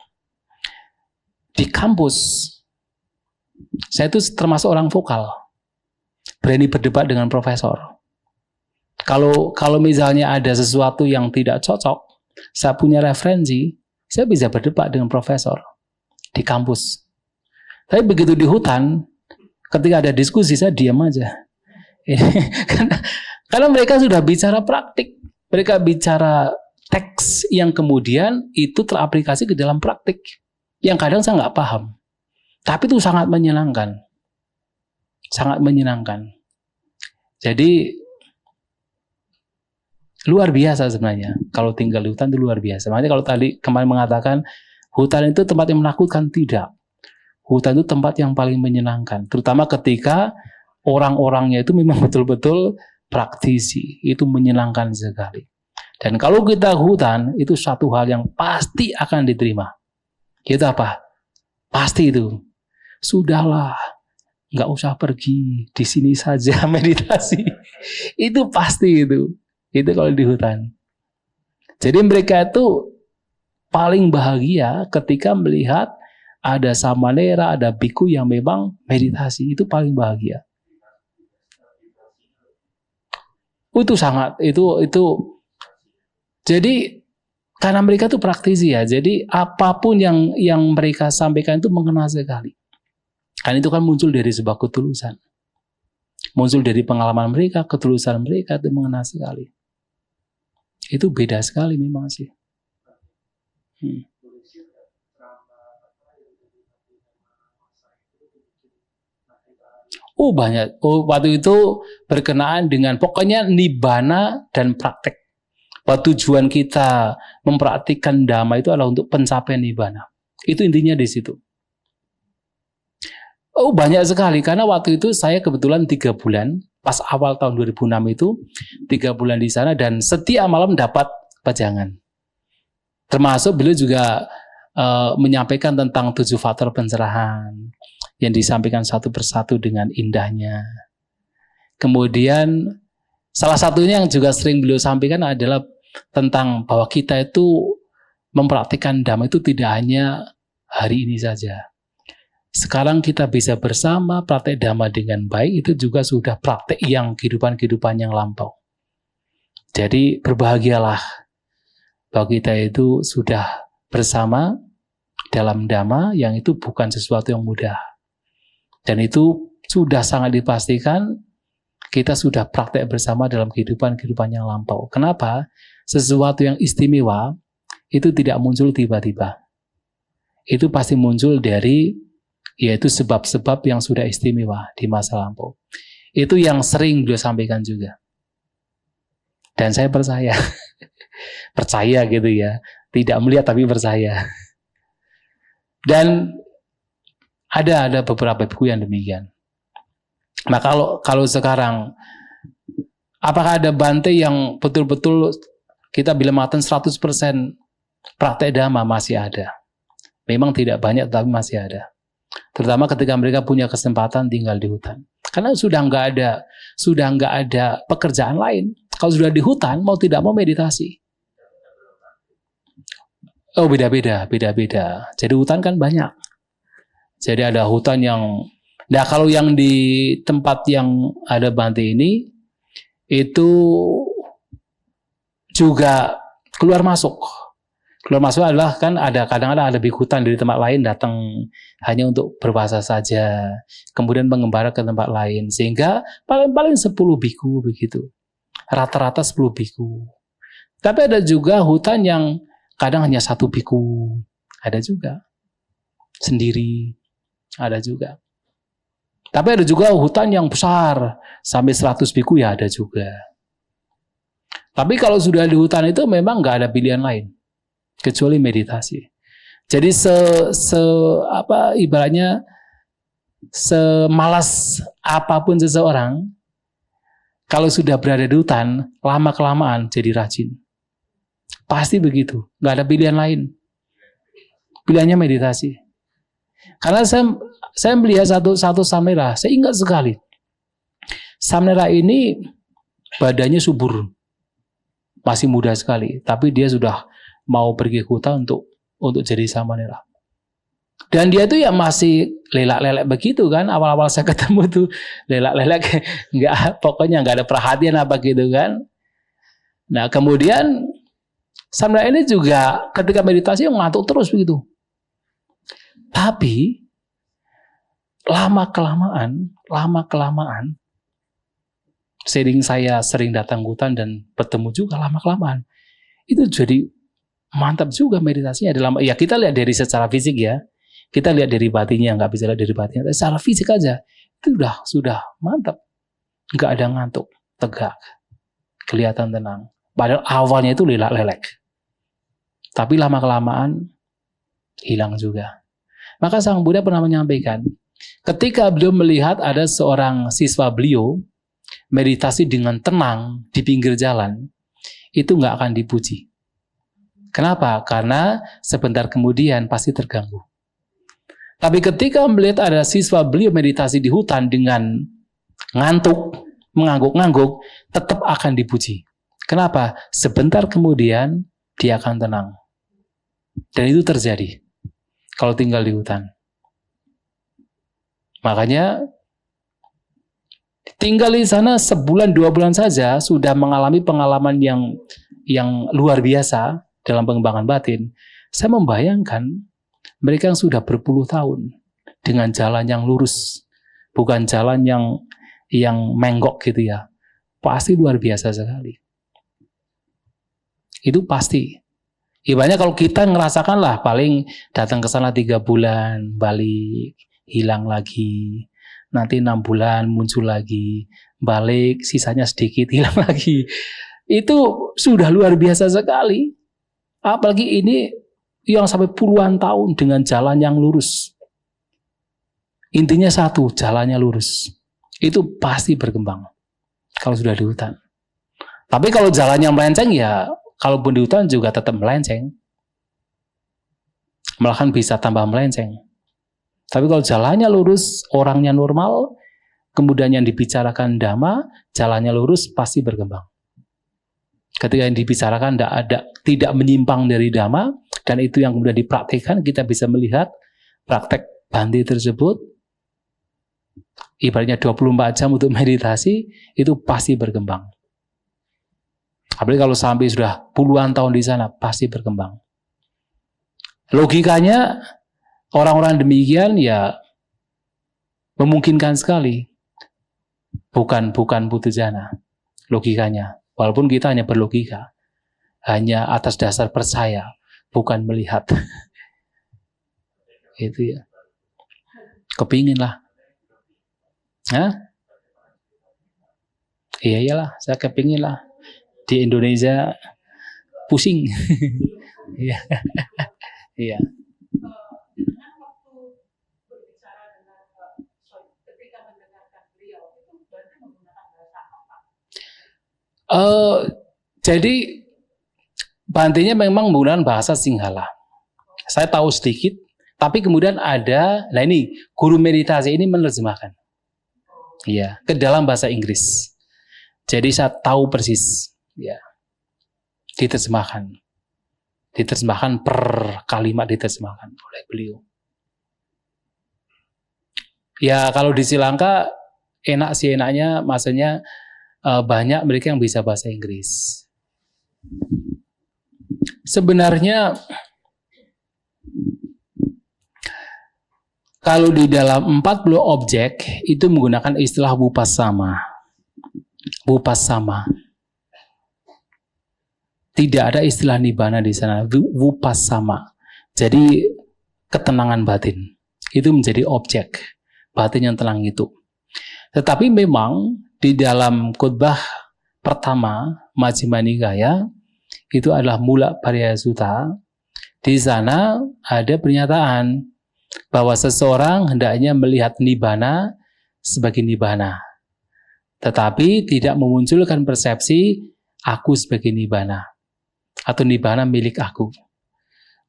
di kampus. Saya itu termasuk orang vokal. Berani berdebat dengan profesor. Kalau misalnya ada sesuatu yang tidak cocok, saya punya referensi, saya bisa berdebat dengan profesor di kampus. Tapi begitu di hutan, ketika ada diskusi, saya diam aja. Karena mereka sudah bicara praktik, mereka bicara teks yang kemudian itu teraplikasi ke dalam praktik, yang kadang saya nggak paham. Tapi itu sangat menyenangkan. Sangat menyenangkan. Jadi luar biasa sebenarnya. Kalau tinggal di hutan itu luar biasa. Makanya kalau tadi kemarin mengatakan hutan itu tempat yang menakutkan, tidak. Hutan itu tempat yang paling menyenangkan. Terutama ketika orang-orangnya itu memang betul-betul praktisi. Itu menyenangkan sekali. Dan kalau kita ke hutan, itu satu hal yang pasti akan diterima. Itu apa? Pasti itu. Sudahlah, nggak usah pergi, di sini saja meditasi. Itu pasti itu. Itu kalau di hutan. Jadi mereka itu paling bahagia ketika melihat ada samanera, ada biku yang memang meditasi. Itu paling bahagia. Itu sangat, itu. Jadi karena mereka itu praktisi ya. Jadi apapun yang mereka sampaikan itu mengena sekali. Kan itu kan muncul dari sebuah ketulusan. Muncul dari pengalaman mereka, ketulusan mereka itu mengena sekali. Itu beda sekali memang sih. Banyak. Waktu itu berkenaan dengan pokoknya nibbana dan praktek. Bahwa tujuan kita mempraktikkan dhamma itu adalah untuk pencapaian nibbana. Itu intinya di situ. Banyak sekali. Karena waktu itu saya kebetulan 3 bulan. Pas awal tahun 2006 itu 3 bulan di sana dan setiap malam dapat pajangan. Termasuk beliau juga menyampaikan tentang 7 faktor pencerahan yang disampaikan satu persatu dengan indahnya. Kemudian salah satunya yang juga sering beliau sampaikan adalah tentang bahwa kita itu mempraktikkan dhamma itu tidak hanya hari ini saja. Sekarang kita bisa bersama praktek dhamma dengan baik, itu juga sudah praktek yang kehidupan yang lampau. Jadi berbahagialah bahwa kita itu sudah bersama dalam dhamma yang itu bukan sesuatu yang mudah. Dan itu sudah sangat dipastikan kita sudah praktek bersama dalam kehidupan yang lampau. Kenapa? Sesuatu yang istimewa itu tidak muncul tiba-tiba. Itu pasti muncul dari yaitu sebab-sebab yang sudah istimewa di masa lampau. Itu yang sering beliau sampaikan juga. Dan saya percaya. Percaya gitu ya. Tidak melihat tapi percaya. Dan ada beberapa buku yang demikian. Nah kalau sekarang, apakah ada Bante yang betul-betul kita bila mengatakan 100% praktek dhamma? Masih ada. Memang tidak banyak tapi masih ada. Terutama ketika mereka punya kesempatan tinggal di hutan. Karena sudah nggak ada pekerjaan lain. Kalau sudah di hutan, mau tidak mau meditasi. Beda-beda. Jadi hutan kan banyak. Jadi ada hutan yang, nah kalau yang di tempat yang ada Bante ini, itu juga keluar masuk. Keluar masuk adalah kan ada kadang-kadang ada hutan dari tempat lain datang hanya untuk berpuasa saja, kemudian mengembara ke tempat lain, sehingga paling 10 biku begitu, rata-rata 10 biku. Tapi ada juga hutan yang kadang hanya 1 biku, ada juga sendiri, ada juga. Tapi ada juga hutan yang besar sampai 100 biku ya ada juga. Tapi kalau sudah di hutan itu memang nggak ada pilihan lain kecuali meditasi. Jadi ibaratnya semalas apapun seseorang, kalau sudah berada di hutan, lama-kelamaan jadi rajin. Pasti begitu, nggak ada pilihan lain. Pilihannya meditasi. Karena saya melihat satu samnera, saya ingat sekali. Samnera ini badannya subur, masih muda sekali, tapi dia sudah mau pergi ke hutan untuk jadi samanera. Dan dia tuh ya masih lelak-lelek begitu kan. Awal-awal saya ketemu tuh lelak-lelek, pokoknya nggak ada perhatian apa gitu kan. Nah kemudian sampai ini juga ketika meditasi ngantuk terus begitu. Tapi lama kelamaan, saya sering datang ke hutan dan bertemu juga lama kelamaan. Itu jadi mantap juga meditasinya. Ya kita lihat dari secara fisik ya. Kita lihat dari batinnya, nggak bisa lihat dari batinnya. Tapi secara fisik aja, itu sudah mantap. Nggak ada ngantuk, tegak, kelihatan tenang. Padahal awalnya itu lelak-lelek. Tapi lama-kelamaan hilang juga. Maka Sang Buddha pernah menyampaikan, ketika beliau melihat ada seorang siswa beliau meditasi dengan tenang di pinggir jalan, itu nggak akan dipuji. Kenapa? Karena sebentar kemudian pasti terganggu. Tapi ketika melihat ada siswa beliau meditasi di hutan dengan ngantuk, mengangguk-ngangguk, tetap akan dipuji. Kenapa? Sebentar kemudian dia akan tenang. Dan itu terjadi kalau tinggal di hutan. Makanya tinggal di sana sebulan 2 bulan saja sudah mengalami pengalaman yang luar biasa dalam pengembangan batin. Saya membayangkan mereka yang sudah berpuluh tahun dengan jalan yang lurus, bukan jalan yang menggok gitu ya. Pasti luar biasa sekali. Itu pasti. Ibaratnya kalau kita ngerasakan lah paling datang ke sana 3 bulan, balik, hilang lagi. Nanti 6 bulan muncul lagi, balik, sisanya sedikit, hilang lagi. Itu sudah luar biasa sekali. Apalagi ini yang sampai puluhan tahun dengan jalan yang lurus. Intinya satu, jalannya lurus. Itu pasti berkembang kalau sudah di hutan. Tapi kalau jalannya melenceng ya, kalaupun di hutan juga tetap melenceng. Malahan bisa tambah melenceng. Tapi kalau jalannya lurus, orangnya normal, kemudian yang dibicarakan dhamma, jalannya lurus, pasti berkembang. Ketika yang dibicarakan tidak menyimpang dari dhamma, dan itu yang kemudian dipraktikkan, kita bisa melihat praktek bhante tersebut, ibaratnya 24 jam untuk meditasi, itu pasti berkembang. Apalagi kalau sampai sudah puluhan tahun di sana, pasti berkembang. Logikanya, orang-orang demikian ya memungkinkan sekali. Bukan putu jana. Logikanya. Walaupun kita hanya berlogika. Hanya atas dasar percaya. Bukan melihat. Itu ya. Kepingin lah. Hah? Iya iyalah. Saya kepingin lah. Di Indonesia pusing. Iya. Iya. Jadi Bhante-nya memang menggunakan bahasa Sinhala. Saya tahu sedikit, tapi kemudian ada, nah ini guru meditasi ini menerjemahkan, ya, ke dalam bahasa Inggris. Jadi saya tahu persis, ya, diterjemahkan per kalimat diterjemahkan oleh beliau. Ya kalau di Sri Lanka enak sih enaknya, maksudnya banyak mereka yang bisa bahasa Inggris. Sebenarnya kalau di dalam 40 objek itu menggunakan istilah Vipassana. Tidak ada istilah nibbana di sana, Vipassana. Jadi ketenangan batin itu menjadi objek batin yang tenang itu. Tetapi memang di dalam khotbah pertama Majjhima Nikaya itu adalah Mula Pariyaya Sutta. Di sana ada pernyataan bahwa seseorang hendaknya melihat nibbana sebagai nibbana, tetapi tidak memunculkan persepsi aku sebagai nibbana atau nibbana milik aku.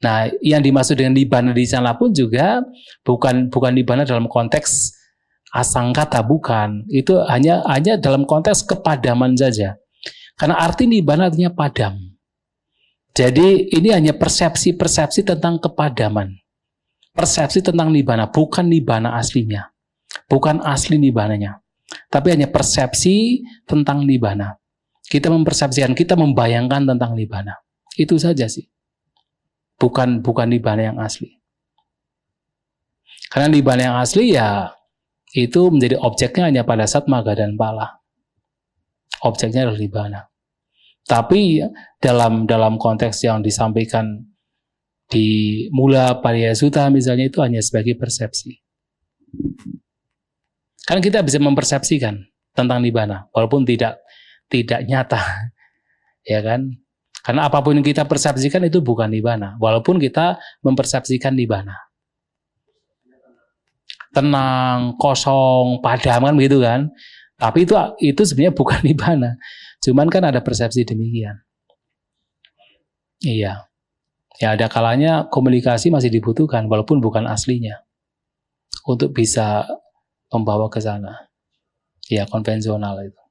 Nah, yang dimaksud dengan nibbana di sana pun juga bukan nibbana dalam konteks asangkata, bukan. Itu hanya dalam konteks kepadaman saja. Karena arti nibbana artinya padam. Jadi ini hanya persepsi tentang kepadaman. Persepsi tentang nibbana, bukan nibbana aslinya. Bukan asli nibbananya. Tapi hanya persepsi tentang nibbana. Kita mempersepsikan, kita membayangkan tentang nibbana. Itu saja sih. Bukan nibbana yang asli. Karena nibbana yang asli ya itu menjadi objeknya hanya pada saat magga dan pala. Objeknya adalah nibbana. Tapi dalam konteks yang disampaikan di Mula Pariyaya Sutta misalnya itu hanya sebagai persepsi. Kan kita bisa mempersepsikan tentang nibbana walaupun tidak nyata. Ya kan? Karena apapun yang kita persepsikan itu bukan nibbana walaupun kita mempersepsikan nibbana. Tenang, kosong, padam kan begitu kan. Tapi itu sebenarnya bukan nibbana. Cuman kan ada persepsi demikian. Iya. Ya ada kalanya komunikasi masih dibutuhkan walaupun bukan aslinya. Untuk bisa membawa ke sana. Ya konvensional itu.